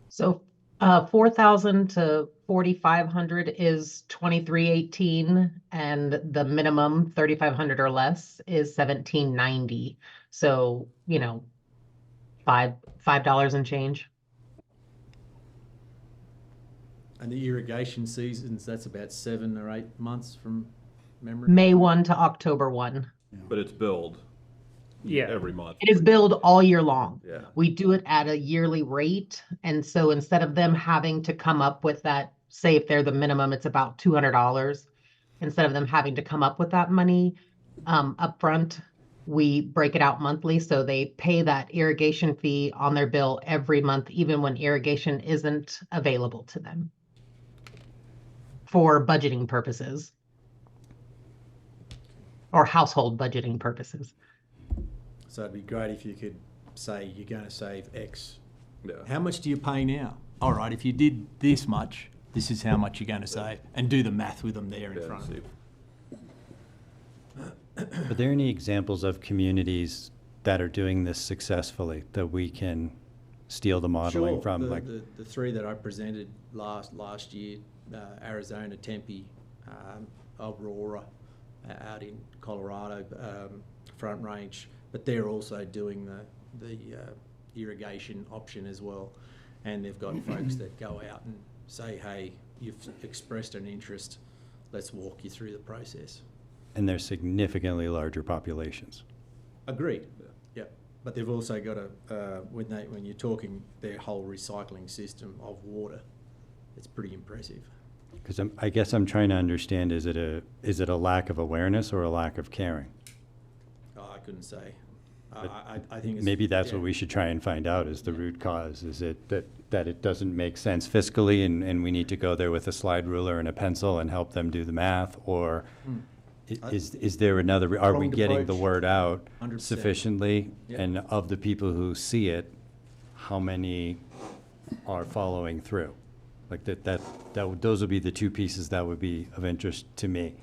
So 4,000 to 4,500 is 2318, and the minimum 3,500 or less is 1,790. So $5 and change. And the irrigation seasons, that's about 7 or 8 months from memory. May 1 to October 1. But it's billed Yeah. every month. It is billed all year long. Yeah. We do it at a yearly rate. And so instead of them having to come up with that, say if they're the minimum, it's about $200. Instead of them having to come up with that money upfront, we break it out monthly. So they pay that irrigation fee on their bill every month, even when irrigation isn't available to them for budgeting purposes or household budgeting purposes. So it'd be great if you could say you're going to save X. Yeah. How much do you pay now? All right, if you did this much, this is how much you're going to save, and do the math with them there in front of you. Are there any examples of communities that are doing this successfully that we can steal the modeling Sure. from? The three that I presented last year, Arizona, Tempe, Aurora, out in Colorado, Front Range, but they're also doing the irrigation option as well, and they've got folks that go out and say, hey, you've expressed an interest, let's walk you through the process. And they're significantly larger populations. Agreed. Yeah, but they've also got when you're talking their whole recycling system of water, it's pretty impressive. Because I guess I'm trying to understand, is it a lack of awareness or a lack of caring? Oh, I couldn't say. But I think it's, Maybe that's yeah. what we should try and find out, is the root cause. Is it that it doesn't make sense fiscally and we need to go there with a slide ruler and a pencil and help them do the math? Or is there another, are we Pronged getting the approach. word out 100%. sufficiently? Yep. And of the people who see it, how many are following through? Like those would be the two pieces that would be of interest to me.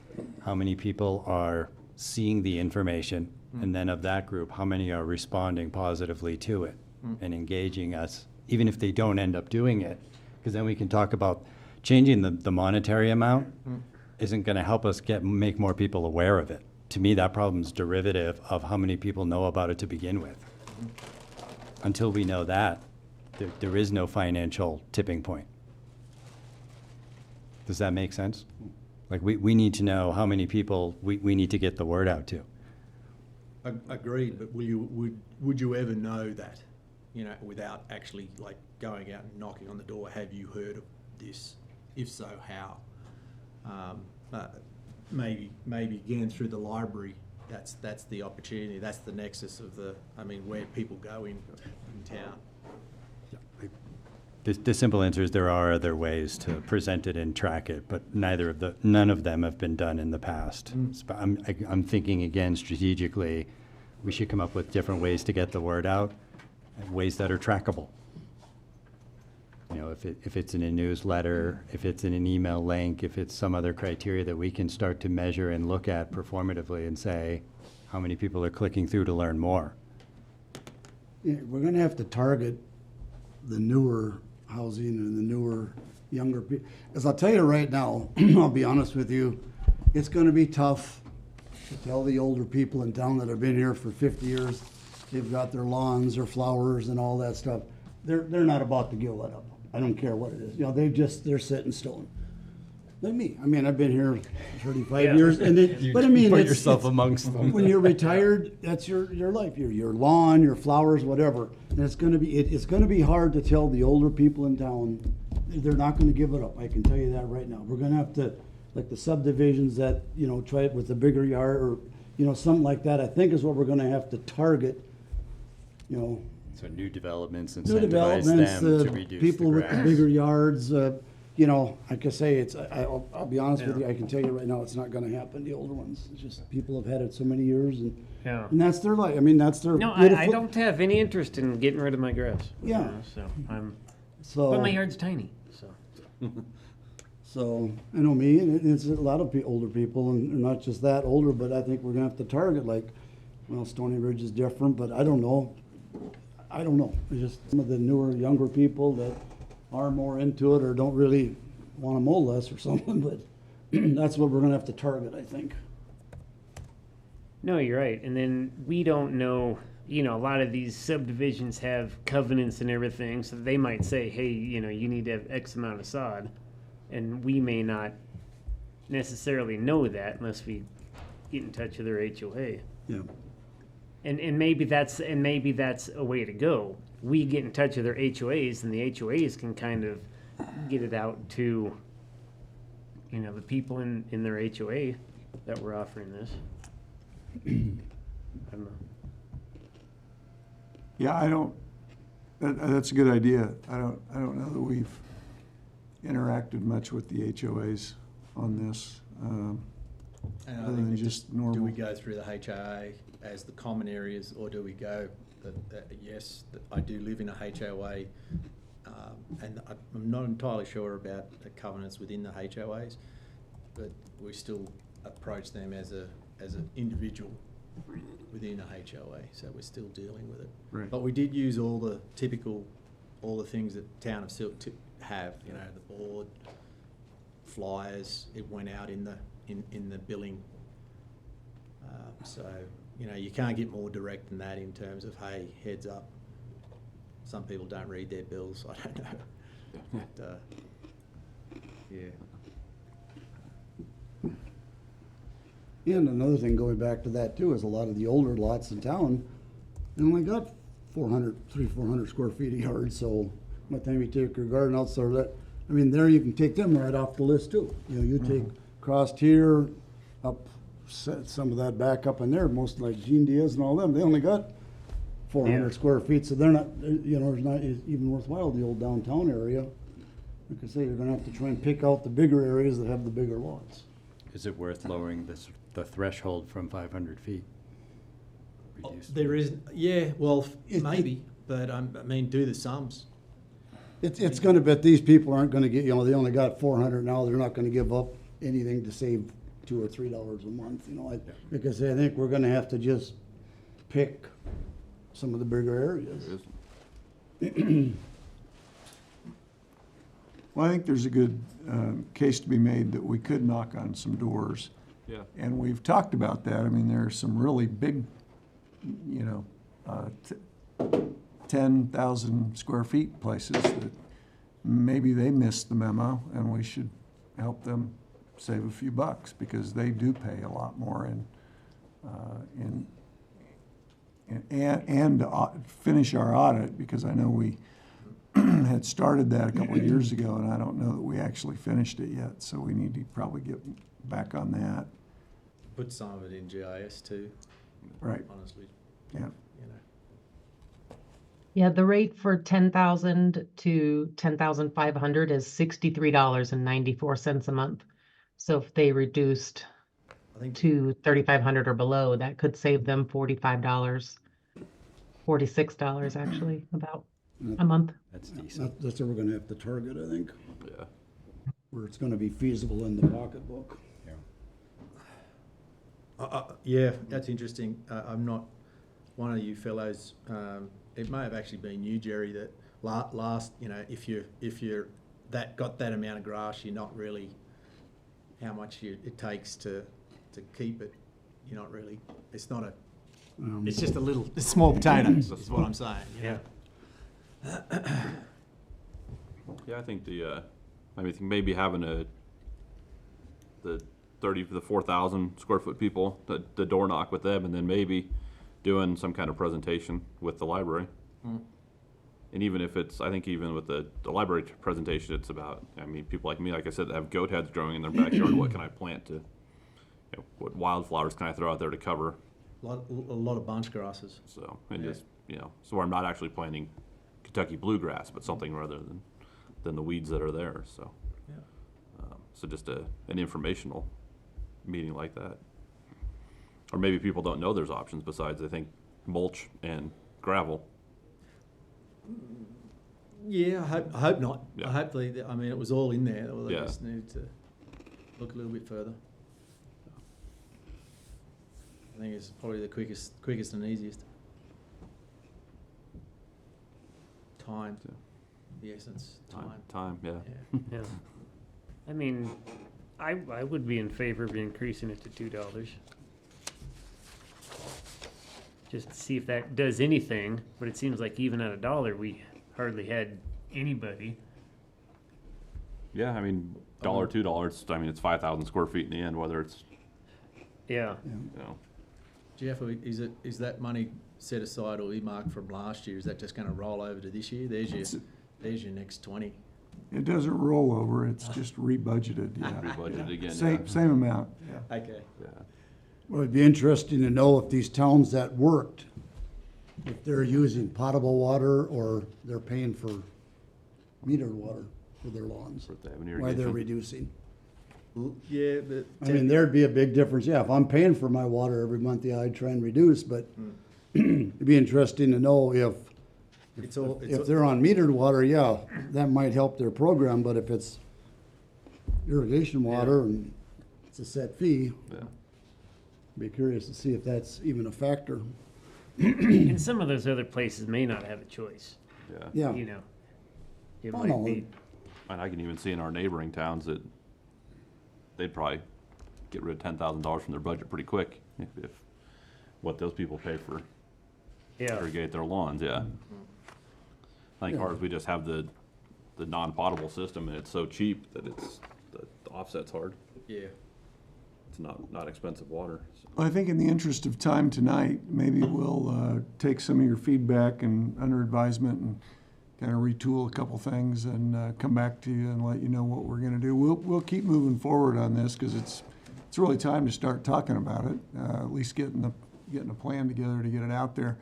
How many people are seeing the information? And then of that group, how many are responding positively to it and engaging us, even if they don't end up doing it? Because then we can talk about changing the monetary amount isn't going to help us make more people aware of it. To me, that problem's derivative of how many people know about it to begin with. Until we know that, there is no financial tipping point. Does that make sense? Like, we need to know how many people we need to get the word out to. Agreed, but would you ever know that, without actually like going out and knocking on the door? Have you heard of this? If so, how? Maybe again through the library. That's the opportunity. That's the nexus of where people go in town. The simple answer is there are other ways to present it and track it, but none of them have been done in the past. I'm thinking again strategically, we should come up with different ways to get the word out, and ways that are trackable. If it's in a newsletter, if it's in an email link, if it's some other criteria that we can start to measure and look at performatively and say, how many people are clicking through to learn more? Yeah, we're gonna have to target the newer housing and the newer, younger people. As I'll tell you right now, I'll be honest with you, it's gonna be tough to tell the older people in town that have been here for 50 years, they've got their lawns, their flowers and all that stuff. They're not about to give that up. I don't care what it is. They're set in stone. Like me. I've been here 35 years, and it's amongst them. when you're retired, that's your life, your lawn, your flowers, whatever. And it's gonna be hard to tell the older people in town, they're not gonna give it up. I can tell you that right now. We're gonna have to, like the subdivisions that, try it with a bigger yard or, something like that, I think is what we're gonna have to target, So new developments, new incentivize developments, them to reduce people the with the grass. bigger yards, like I say, I'll be honest with you, I can tell you right now, it's not gonna happen, the older ones. It's just, people have had it so many years and Yeah. that's their life. That's their No, beautiful. I don't have any interest in getting rid of my grass. Yeah. But my yard's tiny, so. So, I know me, and it's a lot of older people, and not just that older, but I think we're gonna have to target, Stony Ridge is different, but I don't know. It's just some of the newer, younger people that are more into it or don't really wanna mow less or something, but that's what we're gonna have to target, I think. No, you're right. And then we don't know, a lot of these subdivisions have covenants and everything, so they might say, hey, you need to have X amount of sod. And we may not necessarily know that unless we get in touch with their HOA. Yeah. And maybe that's a way to go. We get in touch with their HOAs, and the HOAs can kind of get it out to, you know, the people in their HOA that we're offering this. I don't know. Yeah, that's a good idea. I don't know that we've interacted much with the HOAs on this. And I Other think than we just do normal. we go through the HOA as the common areas, or do we go that yes, that I do live in a HOA, and I'm not entirely sure about the covenants within the HOAs, but we still approach them as an individual within a HOA, so we're still dealing with it. Right. But we did use all the things that Town of Silk have, you know, the board, flyers. It went out in the billing. So, you know, you can't get more direct than that in terms of, hey, heads up. Some people don't read their bills, I don't know. But, yeah. And another thing going back to that too is a lot of the older lots in town, they only got 400 square feet of yard, so by the time you take your garden out, so that, I mean, there you can take them right off the list too. You know, you take across here, up, set some of that back up in there, most like Gene Diaz and all them, they only got 400 square feet, so they're not, you know, it's not even worthwhile, the old downtown area. Like I say, you're gonna have to try and pick out the bigger areas that have the bigger lots. Is it worth lowering the threshold from 500 feet? Reduce There is, yeah, well, maybe, but I mean, do the sums. It's gonna bet these people aren't gonna get, you know, they only got 400 now, they're not gonna give up anything to save $2 or $3 a month, you know, because I think we're gonna have to just pick some of the bigger areas. Well, I think there's a good case to be made that we could knock on some doors. Yeah. And we've talked about that. I mean, there are some really big, you know, 10,000 square feet places that maybe they missed the memo, and we should help them save a few bucks, because they do pay a lot more and finish our audit, because I know we had started that a couple of years ago, and I don't know that we actually finished it yet, so we need to probably get back on that. Put some of it in GIS too, Right, honestly, yeah. you know. Yeah, the rate for 10,000 to 10,500 is $63.94 a month. So if they reduced I think to 3,500 or below, that could save them $45, $46 actually, about a month. That's decent. That's what we're gonna have to target, I think, Yeah. where it's gonna be feasible in the pocketbook. yeah, that's interesting. I'm not one of you fellows. It may have actually been you, Jerry, that last, you know, if you're got that amount of grass, you're not really how much it takes to keep it. You're not really. It's not a. It's just it's small potatoes. Is what I'm saying. Yeah. Yeah, I think I mean, maybe having the 4,000 square foot people, the door knock with them, and then maybe doing some kind of presentation with the library. And even if it's, I think even with the library presentation, it's about, I mean, people like me, like I said, that have goat heads growing in their backyard. What can I plant to, you know, what wildflowers can I throw out there to cover? A lot of bunch grasses. So, and just, you know, so I'm not actually planting Kentucky bluegrass, but something rather than the weeds that are there. So, so just an informational meeting like that. Or maybe people don't know there's options besides, they think, mulch and gravel. Yeah, I hope not. Yeah. Hopefully, I mean, it was all in there. Well, they Yeah. just needed to look a little bit further. I think it's probably the quickest and easiest. Time, the essence, time. Yeah. Yeah. I mean, I would be in favor of increasing it to $2. Just to see if that does anything, but it seems like even at $1, we hardly had anybody. Yeah, I mean, $1, $2, I mean, it's 5,000 square feet in the end, whether it's, Yeah. you know. Jeff, is that money set aside or earmarked from last year? Is that just gonna roll over to this year? There's your next 20. It doesn't roll over, it's just rebudgeted, yeah. Rebudgeted again, Same amount, yeah. Okay. yeah. Well, it'd be interesting to know if these towns that worked, if they're using potable water or they're paying for metered water for their lawns, If they have an why they're irrigation. reducing. Yeah, I mean, there'd be a big difference, yeah, if I'm paying for my water every month, yeah, I'd try and reduce, but it'd be interesting to know if they're on metered water, yeah, that might help their program, but if it's irrigation water and it's a set fee, Yeah. be curious to see if that's even a factor. And some of those other places may not have a choice, Yeah. Yeah. you know. It Oh, might no. be, And I can even see in our neighboring towns that they'd probably get rid of $10,000 from their budget pretty quick if what those people pay for yeah. irrigate their lawns, yeah. I think Yeah. ours, we just have the non-potable system, and it's so cheap that the offset's hard. Yeah. It's not expensive water. So. Well, I think in the interest of time tonight, maybe we'll take some of your feedback and under advisement and kind of retool a couple things and come back to you and let you know what we're gonna do. We'll keep moving forward on this because it's really time to start talking about it, at least getting a plan together to get it out there.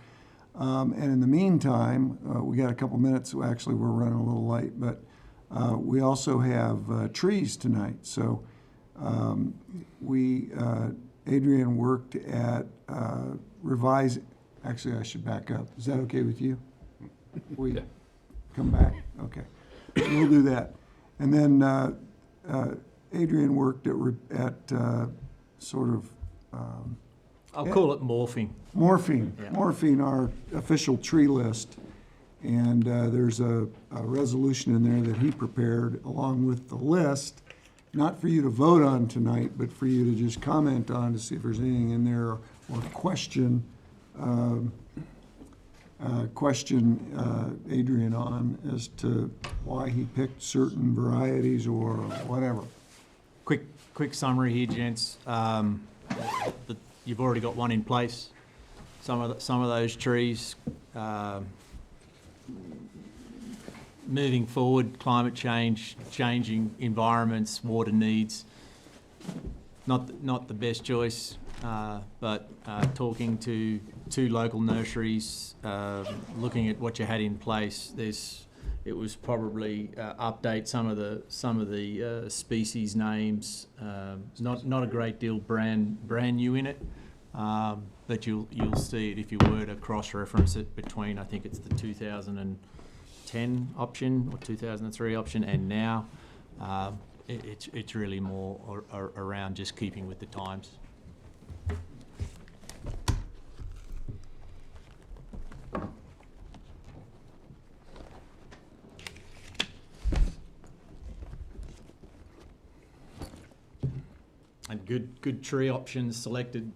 And in the meantime, we got a couple minutes. Actually, we're running a little late, but we also have trees tonight. So Adrian worked at revise. Actually, I should back up. Is that okay with you? We come back. Okay, we'll do that. And then Adrian worked at sort of. I'll call it morphing. Morphine, our official tree list. And there's a resolution in there that he prepared along with the list, not for you to vote on tonight, but for you to just comment on to see if there's anything in there or question Adrian on as to why he picked certain varieties or whatever. Quick summary here, gents. You've already got one in place. Some of those trees, moving forward, climate change, changing environments, water needs. Not the best choice, but talking to two local nurseries, looking at what you had in place, it was probably update some of the species names. Not a great deal brand new in it, but you'll see it if you were to cross-reference it between, I think it's the 2010 option or 2003 option and now. It's really more around just keeping with the times. And good tree options selected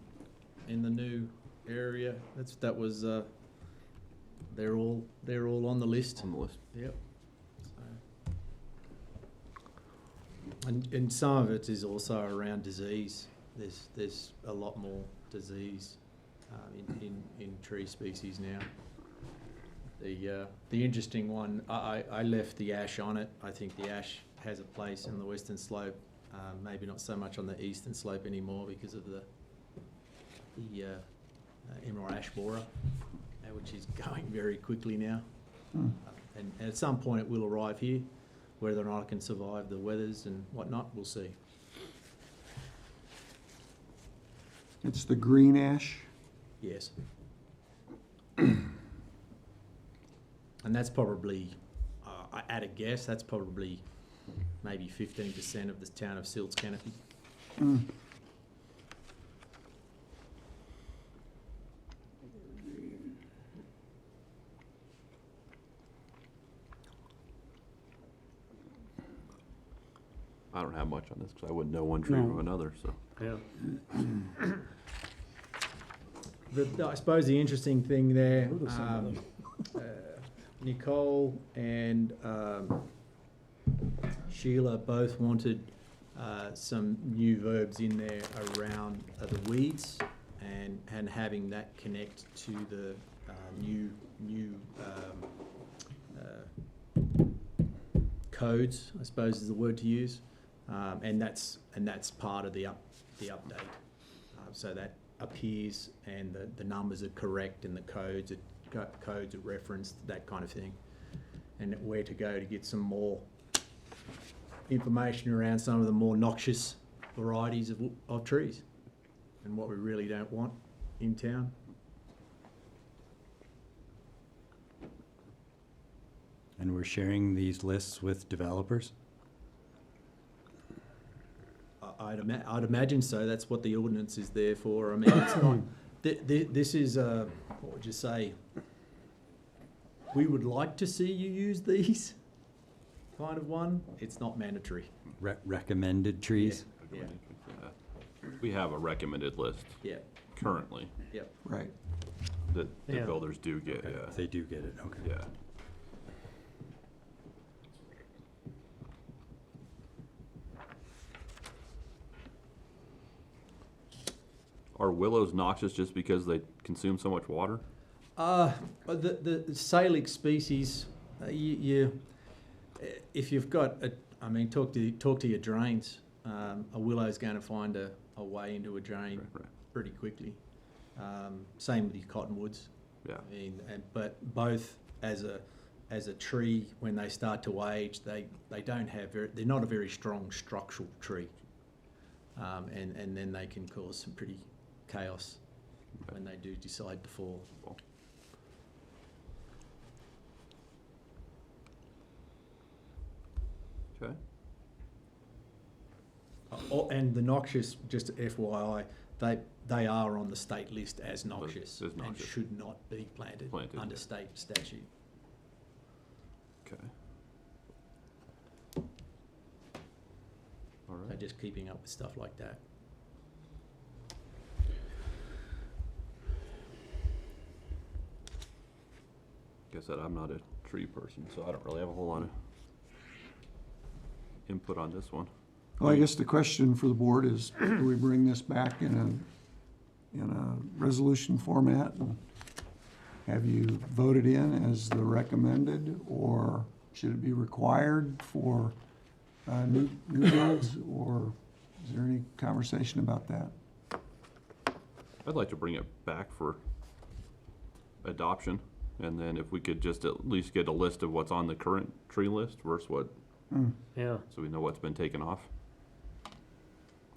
in the new area. They're all on the list. On the list. Yep. And some of it is also around disease. There's a lot more disease in tree species now. The interesting one, I left the ash on it. I think the ash has a place in the western slope, maybe not so much on the eastern slope anymore because of the emerald ash borer, which is going very quickly now. And at some point it will arrive here. Whether or not it can survive the weathers and whatnot, we'll see. It's the green ash. Yes. And that's probably, at a guess, that's probably maybe 15% of the town of Silt's canopy. I don't have much on this because I wouldn't know one tree from another, so. Yeah. I suppose the interesting thing there, Nicole and Sheila both wanted some new verbs in there around the weeds and having that connect to the new codes, I suppose is the word to use, and that's part of the update, so that appears and the numbers are correct and the codes are referenced, that kind of thing, and where to go to get some more information around some of the more noxious varieties of trees and what we really don't want in town. And we're sharing these lists with developers? I'd imagine so. That's what the ordinance is there for. I mean, it's not. This is what would you say? We would like to see you use these, kind of one. It's not mandatory. Recommended trees? Yeah. We have a recommended list Yeah. currently Yep. Right. that Yeah. builders do get, Okay, yeah. they do get it, okay. Yeah. Are willows noxious just because they consume so much water? The salix species, if you've got talk to your drains. A willow's going to find a way into a drain Right. pretty quickly. Same with your cottonwoods. Yeah. I mean, but both as a tree, when they start to age, they're not a very strong structural tree, and then they can cause some pretty chaos when they do decide to fall. Okay. And the noxious, just FYI, they are on the state list as noxious As and noxious. should not be planted under yeah. state statute. Okay. All So right. just keeping up with stuff like that. Like I said, I'm not a tree person, so I don't really have a whole lot of input on this one. Well, I guess the question for the board is, do we bring this back in a resolution format? And have you voted in as the recommended, or should it be required for new builds, or is there any conversation about that? I'd like to bring it back for adoption, and then if we could just at least get a list of what's on the current tree list versus what, Yeah. so we know what's been taken off.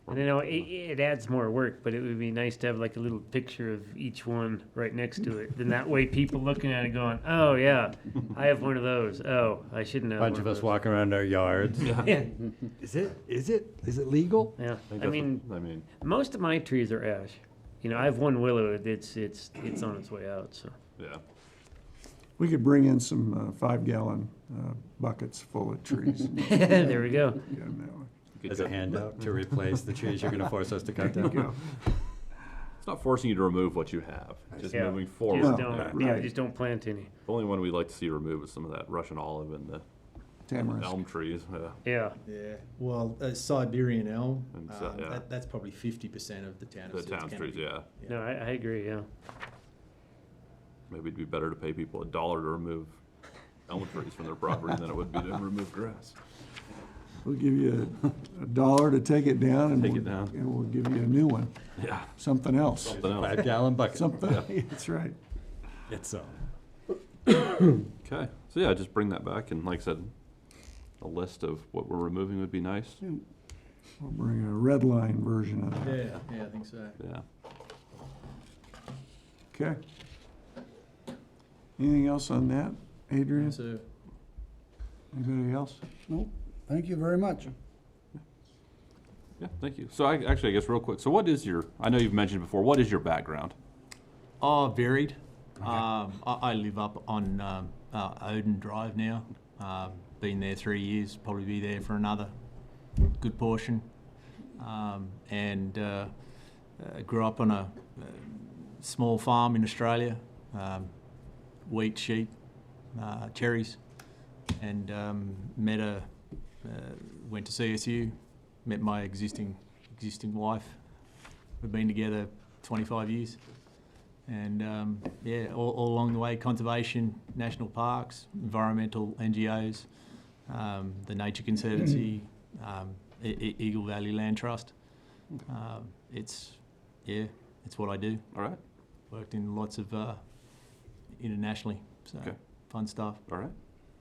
And I know it adds more work, but it would be nice to have like a little picture of each one right next to it. Then that way people looking at it going, oh yeah, I have one of those. Oh, I shouldn't have Bunch one of us those." walking around our yards. Yeah, Is it legal? yeah. think I that's mean, what- I mean, most of my trees are ash. You know, I have one willow. It's on its way out. So yeah. We could bring in some 5-gallon buckets full of trees. and there we go. get 'em that way. Get As a that- handout to replace the trees you're gonna force us to cut There you down? go. It's not forcing you to remove what you have, just Yeah. moving forward. Just No, don't, Yeah. right. just don't plant any. The only one we'd like to see removed is some of that Russian olive and the Tamarisk. elm trees. Yeah. Yeah. Well, Siberian elm, And so- yeah. that's probably 50% of the town of The Silt's town's trees, canopy. yeah. No, I agree. Yeah. Maybe it'd be better to pay people $1 to remove elm trees from their property than it would be to remove grass. We'll give you $1 to take it down, and Take we'll, it down. and we'll give you a new one, Yeah. something else. Something else. 5-gallon bucket. Something, that's right. It's so. Okay, so yeah, just bring that back, and like I said, a list of what we're removing would be nice. We'll bring a red line version of that. Yeah, I think so. Yeah. Okay. Anything else on that, Adrian? So Anybody else? Nope. Thank you very much. Yeah, thank you. So I guess real quick, so what is your, I know you've mentioned before, what is your background? varied. I live up on Odin Drive now. Been there 3 years, probably be there for another good portion. And grew up on a small farm in Australia, wheat, sheep, cherries, and went to CSU, met my existing wife. We've been together 25 years. And yeah, all along the way, conservation, national parks, environmental NGOs, the Nature Conservancy, Eagle Valley Land Trust. It's what I do. All right. Worked in lots of internationally, so Okay. fun stuff. All right.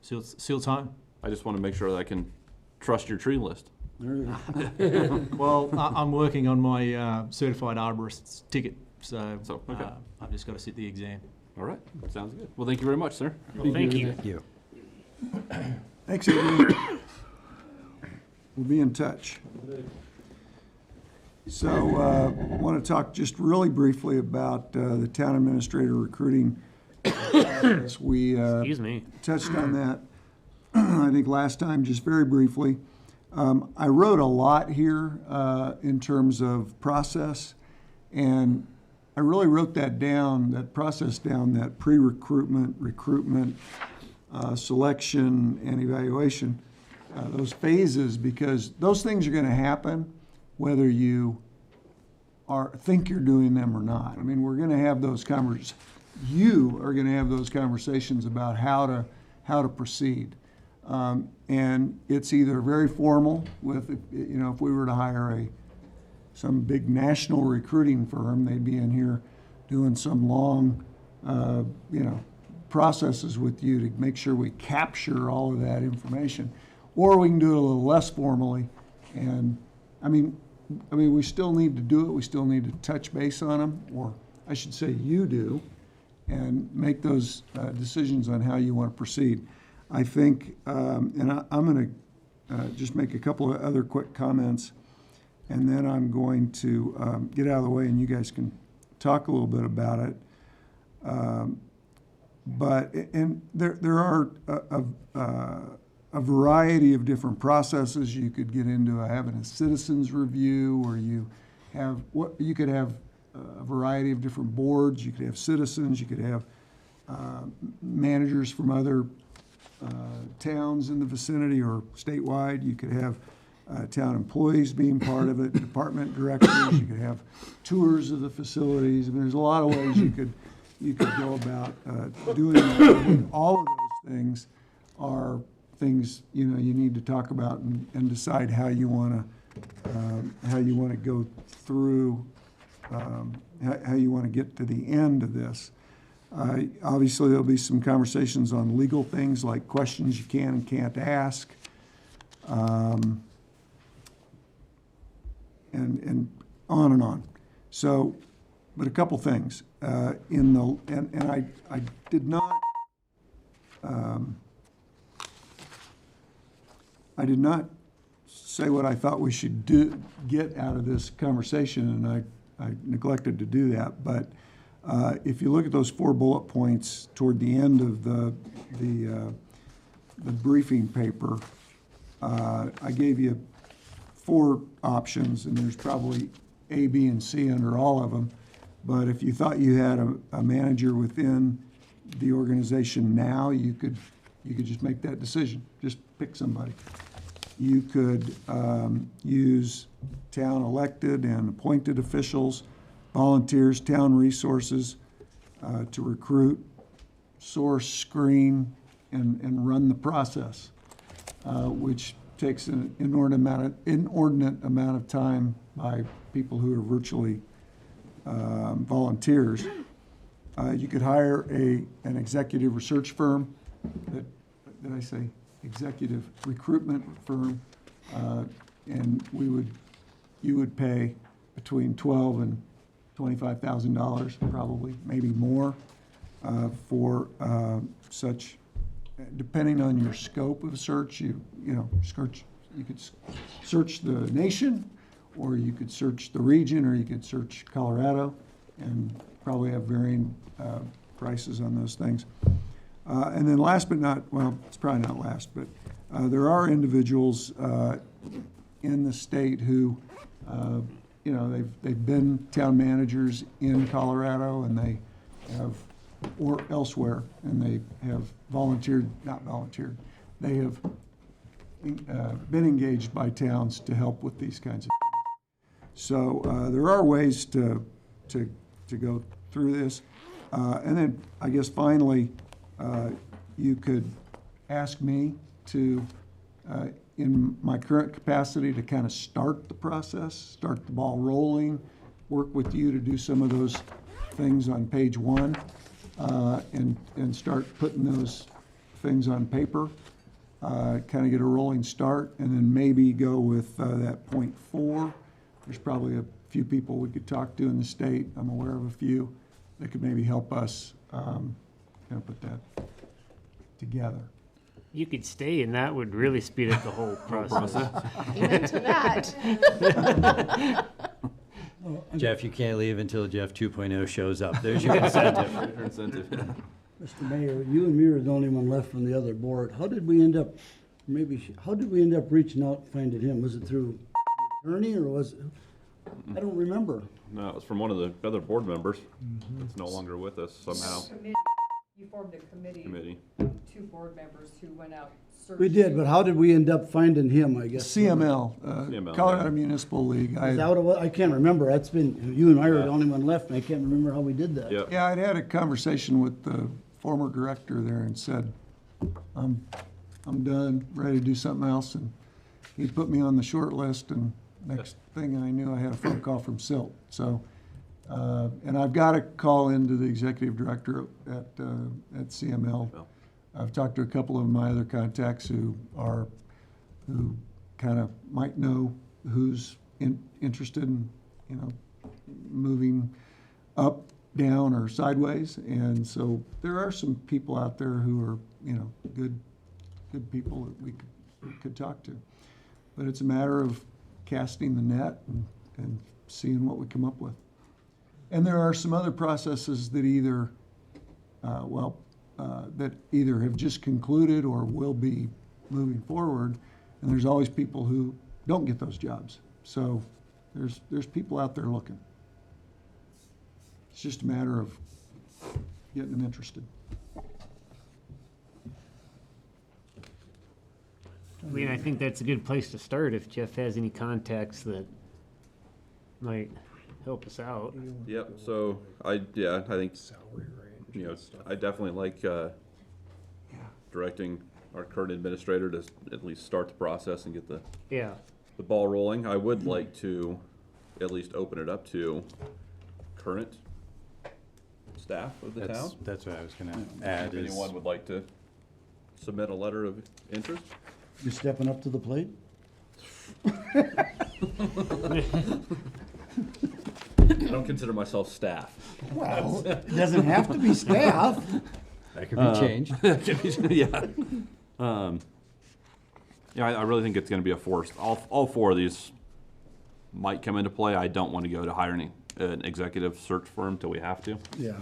Seal's home. I just want to make sure that I can trust your tree list. Well, I'm working on my certified arborist's ticket, so, okay. I've just got to sit the exam. All right. Sounds good. Well, thank you very much, sir. Well, thank you. Thank you. Thanks, Adrian. We'll be in touch. So, I want to talk just really briefly about the town administrator recruiting process. We Excuse me. touched on that, I think, last time, just very briefly. I wrote a lot here in terms of process, and I really wrote that down, that process down, that pre-recruitment, recruitment, selection, and evaluation, those phases, because those things are going to happen whether you think you're doing them or not. I mean, we're going to have those you are going to have those conversations about how to proceed. And it's either very formal with, if we were to hire some big national recruiting firm, they'd be in here doing some long, processes with you to make sure we capture all of that information. Or we can do it a little less formally. And I mean, we still need to do it. We still need to touch base on them, or I should say you do, and make those decisions on how you want to proceed. I think, and I'm going to just make a couple of other quick comments, and then I'm going to get out of the way and you guys can talk a little bit about it. And there are a variety of different processes. You could get into having a citizens review, or you could have a variety of different boards. You could have citizens. You could have managers from other towns in the vicinity or statewide. You could have town employees being part of it, department directors. You could have tours of the facilities. I mean, there's a lot of ways you could go about doing that. All of those things are things you need to talk about and decide how you want to go through, how you want to get to the end of this. Obviously, there'll be some conversations on legal things like questions you can and can't ask, and on and on. So, but a couple things I did not. I did not say what I thought we should get out of this conversation, and I neglected to do that. But if you look at those 4 bullet points toward the end of the briefing paper, I gave you 4 options, and there's probably A, B, and C under all of them. But if you thought you had a manager within the organization now, you could just make that decision. Just pick somebody. You could use town elected and appointed officials, volunteers, town resources to recruit, source, screen, and run the process, which takes an inordinate amount of time by people who are virtually volunteers. You could hire an executive research firm, did I say executive recruitment firm, and you would pay between $12,000 and $25,000, probably, maybe more, for such. Depending on your scope of search, you could search the nation, or you could search the region, or you could search Colorado, and probably have varying prices on those things. And then last but not, well, it's probably not last, but there are individuals in the state who, they've been town managers in Colorado, and they have, or elsewhere, and they have they have been engaged by towns to help with these kinds of things. So there are ways to go through this. And then, I guess finally, you could ask me to, in my current capacity, to kind of start the process, start the ball rolling, work with you to do some of those things on page 1, and start putting those things on paper, kind of get a rolling start, and then maybe go with that point 4. There's probably a few people we could talk to in the state. I'm aware of a few that could maybe help us kind of put that together. You could stay, and that would really speed up the whole process. Amen to that. Jeff, you can't leave until Jeff 2.0 shows up. There's your incentive. Mr. Mayor, you and me are the only one left from the other board. How did we end up, how did we end up reaching out and finding him? Was it through attorney or was it, I don't remember. No, it was from one of the other board members. It's no longer with us somehow. You formed a committee, Committee. 2 board members who went out searching. We did, but how did we end up finding him, I guess? CML, CML, Colorado yeah. Municipal League. Is that what it was? I can't remember. That's been, you and I are the only one left, and I can't remember how we did that. Yep. Yeah, I'd had a conversation with the former director there and said, I'm done, ready to do something else, and he put me on the short list, and next thing I knew, I had a phone call from Silt, so, and I've got to call into the executive director at CML. Well. I've talked to a couple of my other contacts who kind of might know who's interested in, moving up, down, or sideways. And so there are some people out there who are, good people that we could talk to. But it's a matter of casting the net and seeing what we come up with. And there are some other processes that either, that either have just concluded or will be moving forward. And there's always people who don't get those jobs. So there's people out there looking. It's just a matter of getting them interested. I mean, I think that's a good place to start if Jeff has any contacts that might help us out. Yep, so I think, I definitely like directing our current administrator to at least start the process and get the Yeah. ball rolling. I would like to at least open it up to current staff of the town. That's what I was gonna add If is, anyone would like to submit a letter of interest. You stepping up to the plate? I don't consider myself staff. Well, it doesn't have to be staff. that could be changed. Yeah. I really think it's gonna be a force. All 4 of these might come into play. I don't want to go to hiring an executive search firm till we have to. Yeah.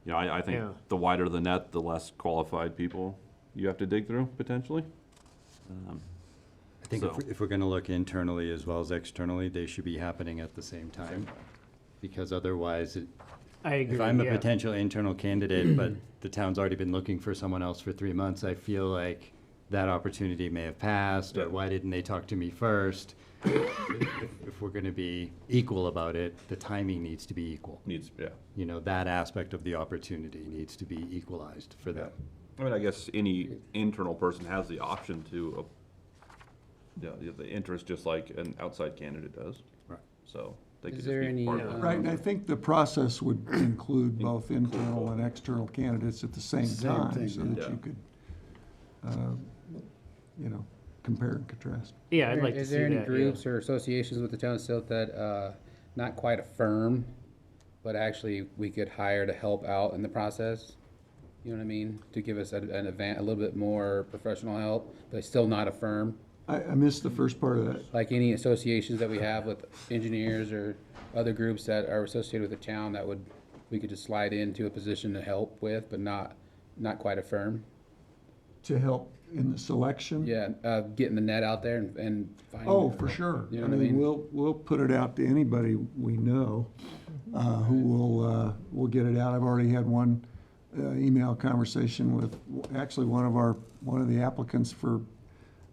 I think Yeah. the wider the net, the less qualified people you have to dig through, potentially. I think So- if we're gonna look internally as well as externally, they should be happening at the same time. Because otherwise, I agree. if I'm a yeah. potential internal candidate, but the town's already been looking for someone else for 3 months, I feel like that opportunity may have passed, or Yeah. why didn't they talk to me first? If we're gonna be equal about it, the timing needs to be equal. That aspect of the opportunity needs to be equalized for them. I mean, I guess any internal person has the option to, the interest just like an outside candidate does. Right. So they could Is just there be any, part of it. Right, and I think the process would include both internal and external candidates at the same Same time, thing, so yeah. that you could, compare and contrast. Yeah, I'd like to Is see there any that. groups or associations with the town of Silt that, not quite a firm, but actually we could hire to help out in the process? You know what I mean? To give us a little bit more professional help, but still not a firm? I missed the first part of that. Like any associations that we have with engineers or other groups that are associated with the town that we could just slide into a position to help with, but not quite a firm? To help in the selection? Yeah, getting the net out there and finding. Oh, for sure. You know I what I mean, mean? we'll put it out to anybody we know, who will get it out. I've already had one email conversation with, actually, one of the applicants for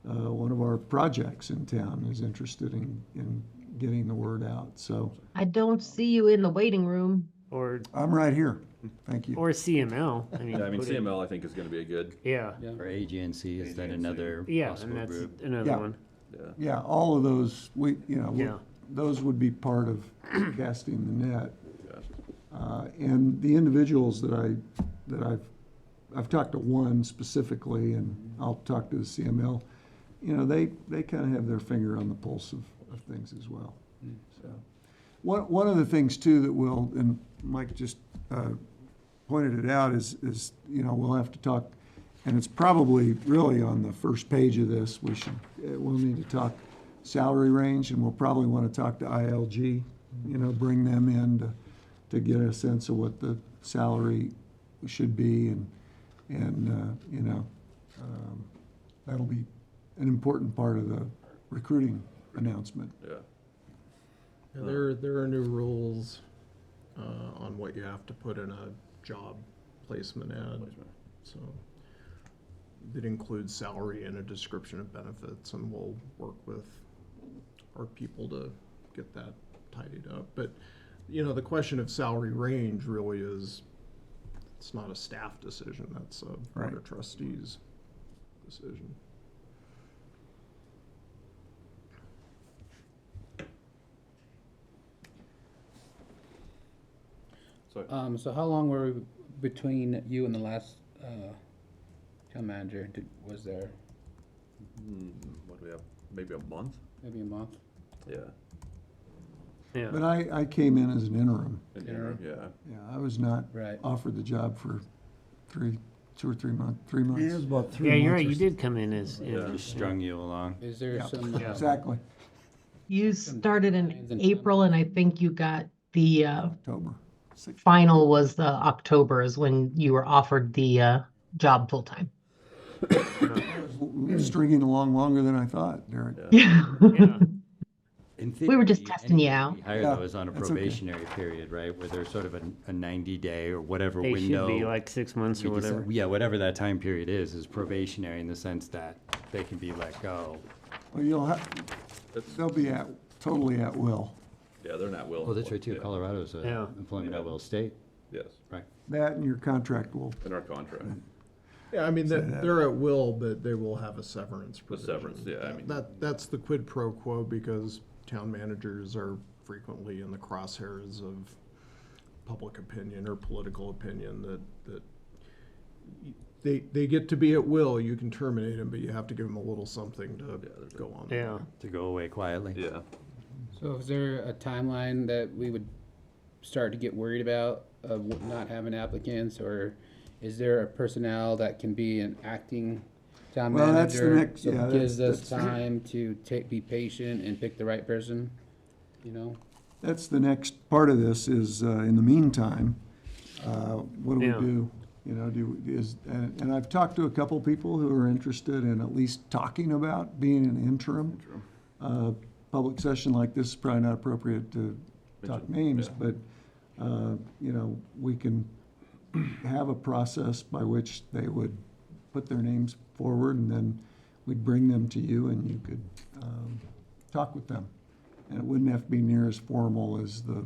one of our projects in town is interested in getting the word out. So I don't see you in the waiting room. Or I'm right here. Thank you. or CML. I mean, Yeah, I mean, put in- CML I think is gonna be a good, Yeah, Or AGNC, is that another yeah, and possible that's group? another Yeah. one. yeah. Yeah, all of those, Yeah. those would be part of casting the net. Yeah. And the individuals that I've talked to one specifically, and I'll talk to the CML, they kind of have their finger on the pulse of things as well. So, one of the things too that will, and Mike just pointed it out, is we'll have to talk, and it's probably really on the first page of this, we'll need to talk salary range, and we'll probably want to talk to ILG, bring them in to get a sense of what the salary should be, and that'll be an important part of the recruiting announcement. Yeah. Yeah, there are new rules on what you have to put in a job placement ad. So it includes salary and a description of benefits, and we'll work with our people to get that tidied up. But, the question of salary range really is, it's not a staff decision, that's a board of trustees decision. So how long were we between you and the last town manager? Was there What do we have, maybe a month? maybe a month? Yeah. Yeah. But I came in as an interim. An interim, yeah. Yeah, I was not Right. offered the job for 2 or 3 months, 3 Yeah, it was months. about 3 Yeah, months. you're right. or You so. did come in as Yeah. Just strung you along. Is there Yeah. some? Exactly, You started in Plans and April, and I think you got the October. final was the October is when you were offered the job full time. Stringing along longer than I thought, Derek. Yeah. Yeah. In We were just theory, testing you anybody out. we hire Yeah, those on a that's okay. probationary period, right, where there's sort of a 90-day or whatever They window. should be like 6 months or we decide- whatever. Yeah, whatever that time period is probationary in the sense that they can be let go. Well, they'll be totally at will. Yeah, they're not willing. Oh, that's right too, Colorado's a Yeah. employment at will state, Yes, right. That and your contract will, in our contract. Yeah, I mean, Say that. they're at will, but they will have a severance The provision. severance, yeah, I mean. That's the quid pro quo, because town managers are frequently in the crosshairs of public opinion or political opinion that they get to be at will. You can terminate them, but you have to give them a little something to go on. Yeah. To go away quietly. Yeah. So is there a timeline that we would start to get worried about of not having applicants, or is there a personnel that can be an acting town Well, that's the manager? next- So yeah, it gives that's- us that's- time to be patient and pick the right person, that's the next part of this is, in the meantime, what do Yeah. we do? And I've talked to a couple people who are interested in at least talking about being an interim. Public session like this is probably not appropriate to talk names, but, we can have a process by which they would put their names forward, and then we'd bring them to you, and you could talk with them. And it wouldn't have to be near as formal as the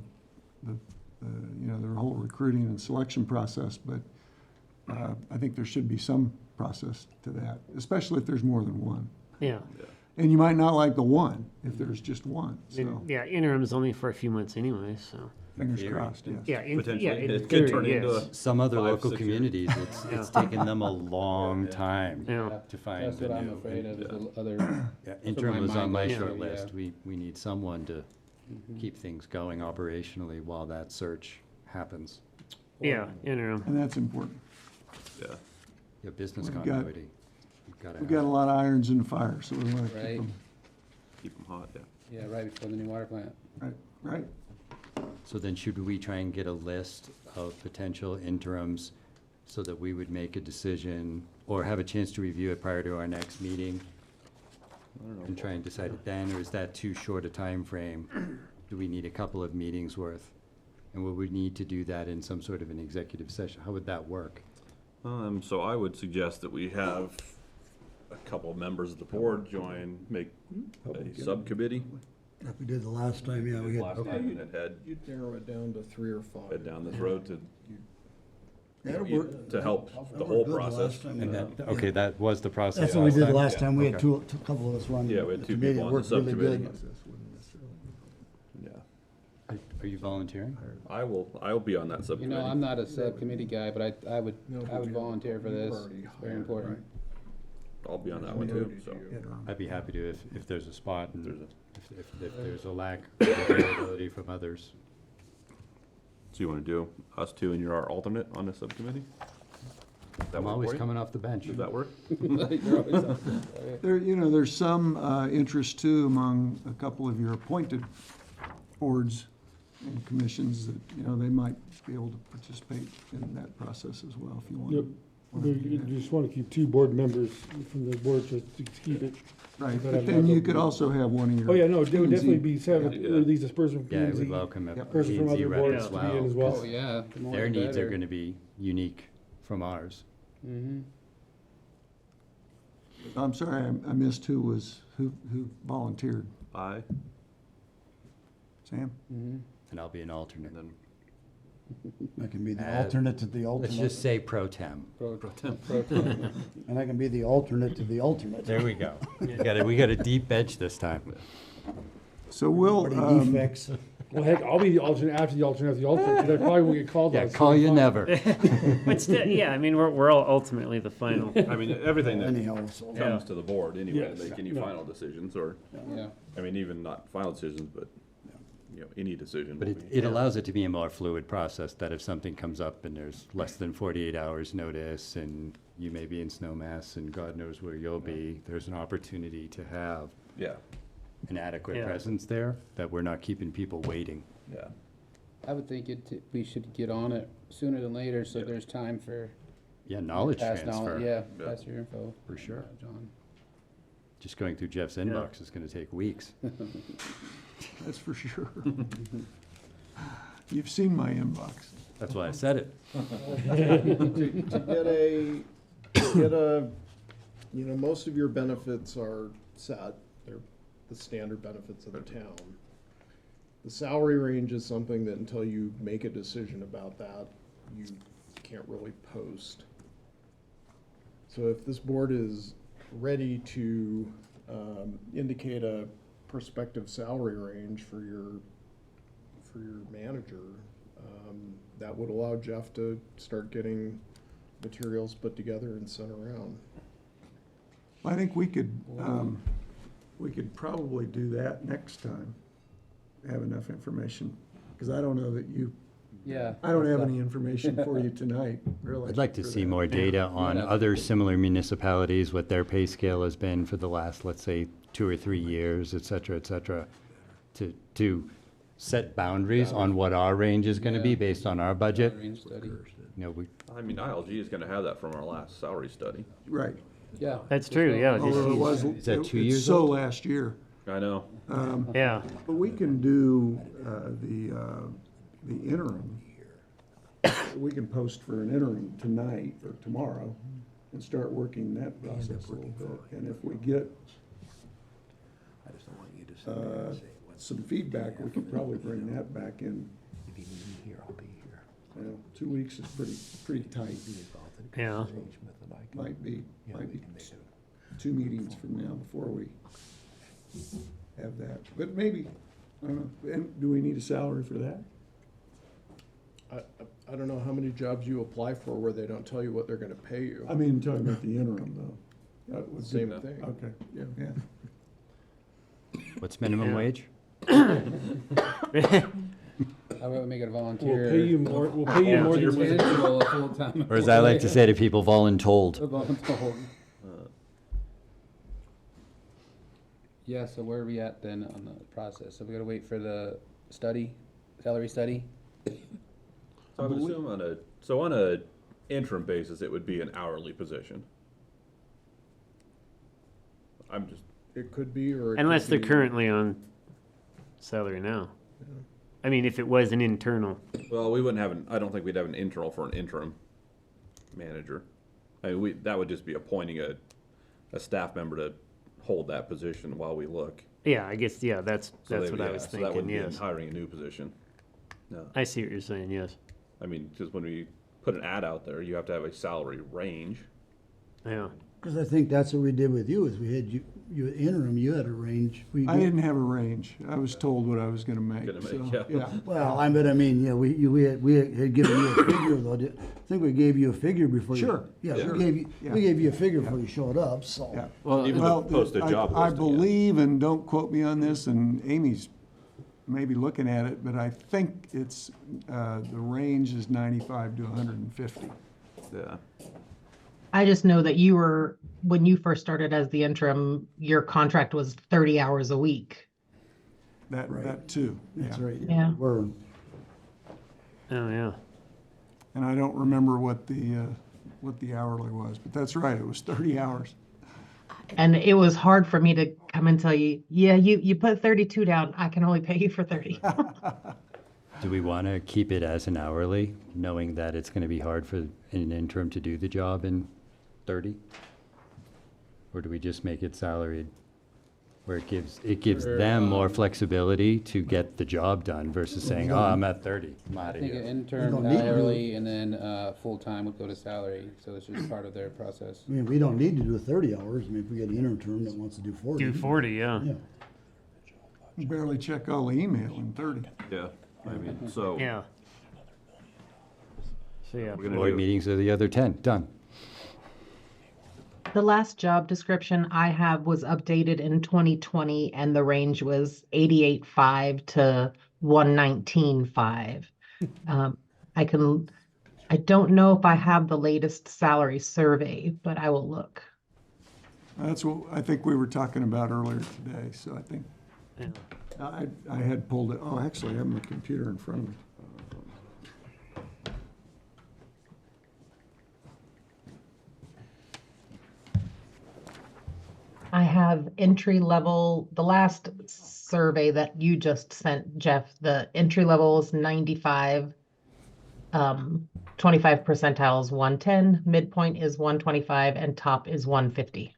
whole recruiting and selection process, but I think there should be some process to that, especially if there's more than one. Yeah. And you might not like the one if there's just one, so And, yeah, interim's only for a few months anyway, so. fingers theory. crossed, yes. Yeah, Potentially, yeah, it in could theory, turn into yes. Some other 5, local 6 years. communities, it's taken them a long time Yeah. to find That's the what I'm new. afraid of, is the other. Yeah, interim was on my mind short goes to, list. yeah. We need someone to keep things going operationally while that search happens. Yeah, interim. And that's important. Yeah. Yeah, business We've got- continuity. You've got to We've got a lot of irons in the fire, so we want to keep Right. them, Keep them hot, yeah. Yeah, right before the new water plant. right? So then should we try and get a list of potential interims so that we would make a decision or have a chance to review it prior to our next meeting? And try and decide it then, or is that too short a time frame? Do we need a couple of meetings worth? And will we need to do that in some sort of an executive session? How would that work? So I would suggest that we have a couple of members of the board make a subcommittee Like we did the last time, yeah, we had. Last time, and it had, You'd narrow it down to 3 or 5. head down this road to, That'll work. to help the That whole worked good the process. last time. And that, okay, that was the process. That's what we did time? last time. We had okay. two couple of us run. Yeah, we had the two committee. people It on the worked really subcommittee. good. Yeah, Are you volunteering? I'll be on that You subcommittee. know, I'm not a subcommittee guy, but I would volunteer for this. It's very important. I'll be on that one too, so. I'd be happy to if there's a spot and There's if there's a lack of availability from others. So you wanna do us two and you're our alternate on the subcommittee? Does that I'm work always for you? coming off the bench. Does that work? You're always on. There, you know, there's some interest too among a couple of your appointed boards and commissions that, you know, they might be able to participate in that process as well if you want. Yep. You just want to keep 2 board members from the board to keep it. Right, But but I'm then not- you could also have one of your. Oh, yeah, no, it would definitely P&Z. be, have at least this person from Yeah, I P&Z, would welcome a person from P&Z other rep boards as to be in as well. well. Oh, yeah. the more Their the needs are better. gonna be unique from ours. Mhm. I'm sorry, I missed who volunteered. Aye. Sam? Mhm. And I'll be an alternate. And then I can be the Uh, alternate to the Let's alternate. just say pro tem. Pro tem. And I can be the alternate to the alternate. There we go. We got a deep bench this time. So we'll, Any defects? Well, heck, I'll be the alternate after the alternate after the alternate, because I probably won't get called on. Yeah, so call I'm you fine. never. But still, yeah, I mean, we're all ultimately the final. I mean, everything that Anyhow, so. comes to the board anyway, Yes. make any No. final decisions, or, Yeah. I mean, even not final decisions, but, you know, any decision But will it, be. it allows it to be a more fluid process, that if something comes up and there's less than 48 hours notice and you may be in snowmass and God knows where you'll be, there's an opportunity to have Yeah, an adequate Yeah. presence there, that we're not keeping people waiting. yeah. I would think we should get on it sooner than later, so there's time for. Yeah, knowledge pass transfer, Yeah, Yeah. pass your info. for sure. John. Just going through Jeff's inbox is gonna take weeks. that's for sure. You've seen my inbox. That's why I said it. To get a, you know, most of your benefits are set. They're the standard benefits of the town. The salary range is something that until you make a decision about that, you can't really post. So if this board is ready to indicate a prospective salary range for your manager, that would allow Jeff to start getting materials put together and sent around. I think we could probably do that next time, have enough information, because I don't know that Yeah. I don't have any information for you tonight, really. I'd like to for see that. more data on Yeah. other similar municipalities, what their pay scale has been for the last, let's say, 2 or 3 years, et cetera, to set boundaries on what our range is gonna be Yeah. based on our budget. Range study. You know, we, I mean, ILG is gonna have that from our last salary study. Right. Yeah. That's true, yeah. Although it was. Is that 2 it's years so old? last year. I know. Yeah, But we can do the interim. We can post for an interim tonight or tomorrow and start working that process a little bit. And if we get some feedback, we could probably bring that back in. Well, 2 weeks is pretty tight. yeah. Might be 2 meetings from now before we have that. But maybe, I don't know, and do we need a salary for that? I don't know how many jobs you apply for where they don't tell you what they're gonna pay you. I mean, talking about the interim though. That would be- Same thing. Okay, Yeah. yeah. what's minimum Yeah. wage? How about we make it a We'll volunteer? pay you more, we'll pay you more than. Intangible, a full-time. Or as I like to say to people, voluntold. Voluntold. Yeah, so where are we at then on the process? So we gotta wait for the study, salary study? So I would assume on a interim basis, it would be an hourly position. I'm just, It could be, or. it Unless could they're be- currently on salary now. I mean, if it was an internal, well, we wouldn't have I don't think we'd have an internal for an interim manager. I mean, that would just be appointing a staff member to hold that position while we look. Yeah, I guess, yeah, that's So what I was so that wouldn't thinking, be yes. hiring a new position. No. I see what you're saying, yes. I mean, because when we put an ad out there, you have to have a salary range. Yeah. Because I think that's what we did with you, is we had you interim, you had a range. I didn't have a range. I was told what I was gonna make, Gonna make, so, yeah. yeah. Well, I mean, yeah, we had given you a figure though. I think we gave you a figure before you. Sure, Yeah, sure. we gave you a figure before you showed up, so. Yeah. Well, Even Well, the posted job I listing, yeah. believe, and don't quote me on this, and Amy's maybe looking at it, but I think it's, the range is 95 to 150. Yeah. I just know that when you first started as the interim, your contract was 30 hours a week. That too, That's yeah. right. Yeah. We're, oh, yeah. And I don't remember what the hourly was, but that's right, it was 30 hours. And it was hard for me to come and tell you, yeah, you put 32 down. I can only pay you for 30. Do we want to keep it as an hourly, knowing that it's going to be hard for an interim to do the job in 30? Or do we just make it salaried? Where it gives them more flexibility to get the job done versus saying, oh, I'm at 30, I'm I out of think an here. intern, don't need to do hourly, and then full-time would go to salary, so it's just part of their process. I mean, we don't need to do 30 hours. I mean, if we get an interim that wants to do 40. Do 40, yeah. Yeah. Barely check all the email in 30. Yeah. I mean, so. Yeah. So, yeah. We're gonna Board do- meetings are the other 10, done. The last job description I have was updated in 2020 and the range was 88.5 to 119.5. I don't know if I have the latest salary survey, but I will look. That's what I think we were talking about earlier today, so I think, Yeah. I had pulled it, oh, actually, I have my computer in front of me. I have entry level, the last survey that you just sent, Jeff, the entry level is 95. 25 percentile is 110, midpoint is 125, and top is 150.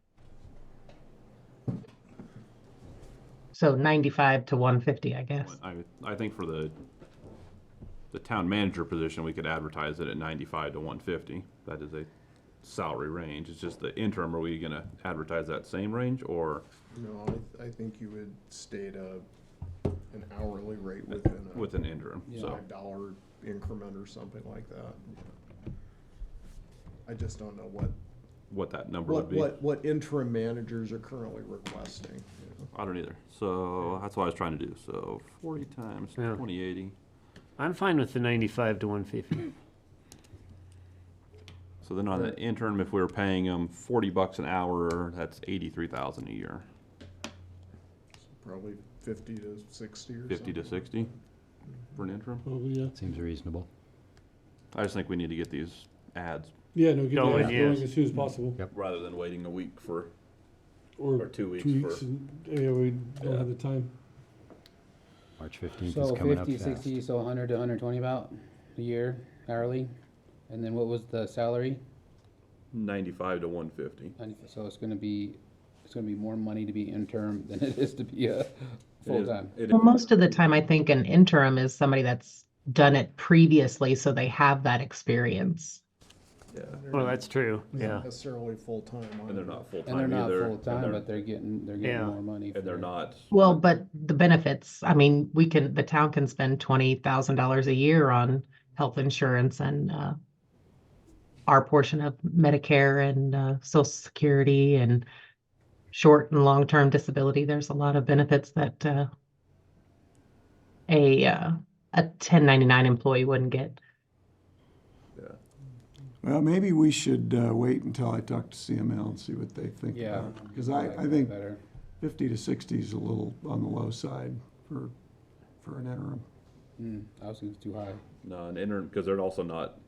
So 95 to 150, I guess. I think for the town manager position, we could advertise it at 95 to 150. That is a salary range. It's just the interim, are we gonna advertise that same range, or No, I think you would state an hourly rate within a with an interim? So, $5 increment or something like that. I just don't know what that number would be. what interim managers are currently requesting. you know. I don't either. So that's what I was trying to do. So 40 times Yeah. 2080. I'm fine with the 95 to 150. So then on the interim, if we were paying them $40 an hour, that's 83,000 a year. Probably 50 to 60 or 50 to something. 60 for an interim. Oh, yeah. Seems reasonable. I just think we need to get these ads Yeah, no, get Going, that yes. going as soon as possible. Yep. rather than waiting a week or Or 2 weeks 2 for. weeks, and, yeah, we don't Yeah. have the time. March 15th is So coming up 50, fast. 60, so 100 to 120 about a year hourly, and then what was the salary? 95 to 150. So it's gonna be more money to be interim than it is to be a full-time. It is. Well, most of the time, I think an interim is somebody that's done it previously, so they have that experience. Yeah. Well, that's true, Not yeah. necessarily full-time. And they're not full-time And they're not either. full-time, and but they're getting Yeah. more money. they're for- not. Well, but the benefits, I mean, the town can spend $20,000 a year on health insurance and our portion of Medicare and Social Security and short and long-term disability. There's a lot of benefits that a 1099 employee wouldn't get. Well, maybe we should wait until I talk to CML and see what they think Yeah. about it. Because like I that think better. 50 to 60 is a little on the low side for an interim. I was thinking it's too high. No, an interim, because they're also not.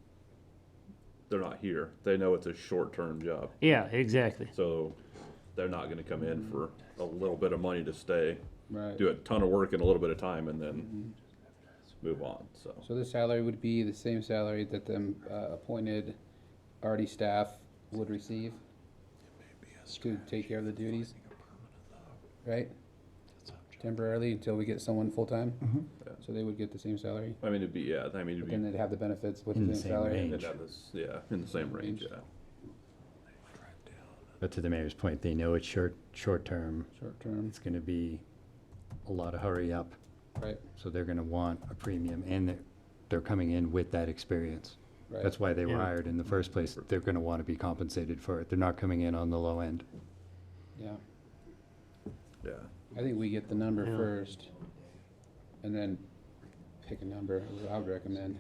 They're not here. They know it's a short-term job, Yeah, exactly. so they're not going to come in for a little bit of money to stay, Right. do a ton of work in a little bit of time, and then move on. So So the salary would be the same salary that the appointed already staff would receive to take care of the duties, right? temporarily until we get someone full-time. Mhm. So they would get the same salary, I mean, it'd be, yeah, I mean, it'd but then be, they'd have the benefits with In the the same same salary. range. they'd have this, yeah, in the same range, yeah. But to the mayor's point, they know it's short term. Short term, It's gonna be a lot of hurry up, right, so they're gonna want a premium, and they're coming in with that experience. right. That's why they were Yeah. hired in the first place. They're gonna wanna be compensated for it. They're not coming in on the low end. Yeah, Yeah. I think we get the number Yeah. first, and then pick a number, is what I would recommend.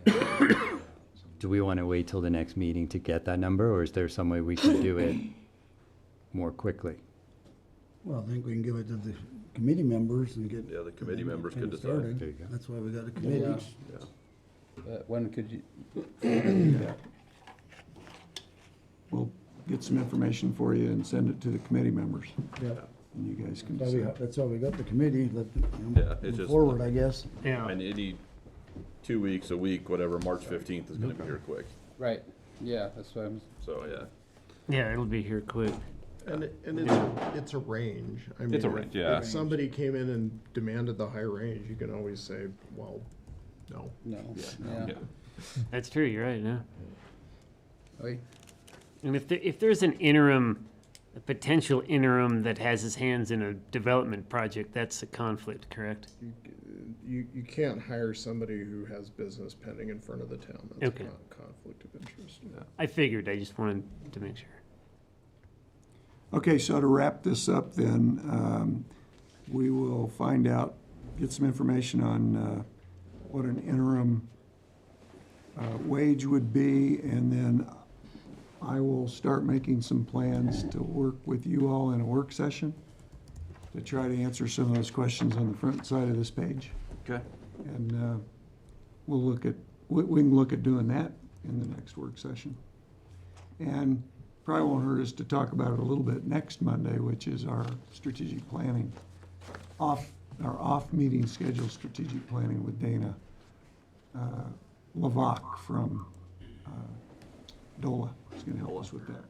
Do we wanna wait till the next meeting to get that number, or is there some way we can do it more quickly? Well, I think we can give it to the committee members and get. Yeah, the committee and get members could things decide. started. There you go. That's why we got a committee. Yeah. When could you, We'll get some information for you and send it to the committee members, Yep. and you guys can That's why we decide. got- That's why we got the committee, let, Yeah, it's move just- forward, I guess. Yeah. And any 2 weeks, a week, whatever, March 15th is gonna be here quick, right, yeah, that's what I'm, so, yeah. Yeah, it'll be here quick. And it's a range. I It's a mean, range, yeah. If somebody came in and demanded the high range, you can always say, well, no. no, yeah. Yeah. That's true, you're right, yeah. Oi. And if there's an interim, a potential interim that has his hands in a development project, that's a conflict, correct? You can't hire somebody who has business pending in front of the town. That's Okay. not a conflict of interest. I figured, I just wanted to make sure. Okay, so to wrap this up then, we will find out, get some information on what an interim wage would be, and then I will start making some plans to work with you all in a work session to try to answer some of those questions on the front side of this page. Okay. And we'll look at, we can look at doing that in the next work session. And probably won't hurt us to talk about it a little bit next Monday, which is our strategic planning, our off-meeting schedule strategic planning with Dana Lavac from DOLA. He's gonna help us with that.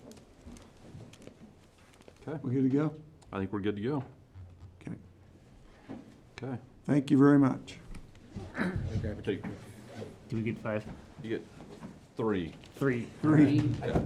Okay. We good to go? I think we're good to go. Okay. Okay. Thank you very much. Take, Do we get 5? you get 3. 3. Three. Yeah.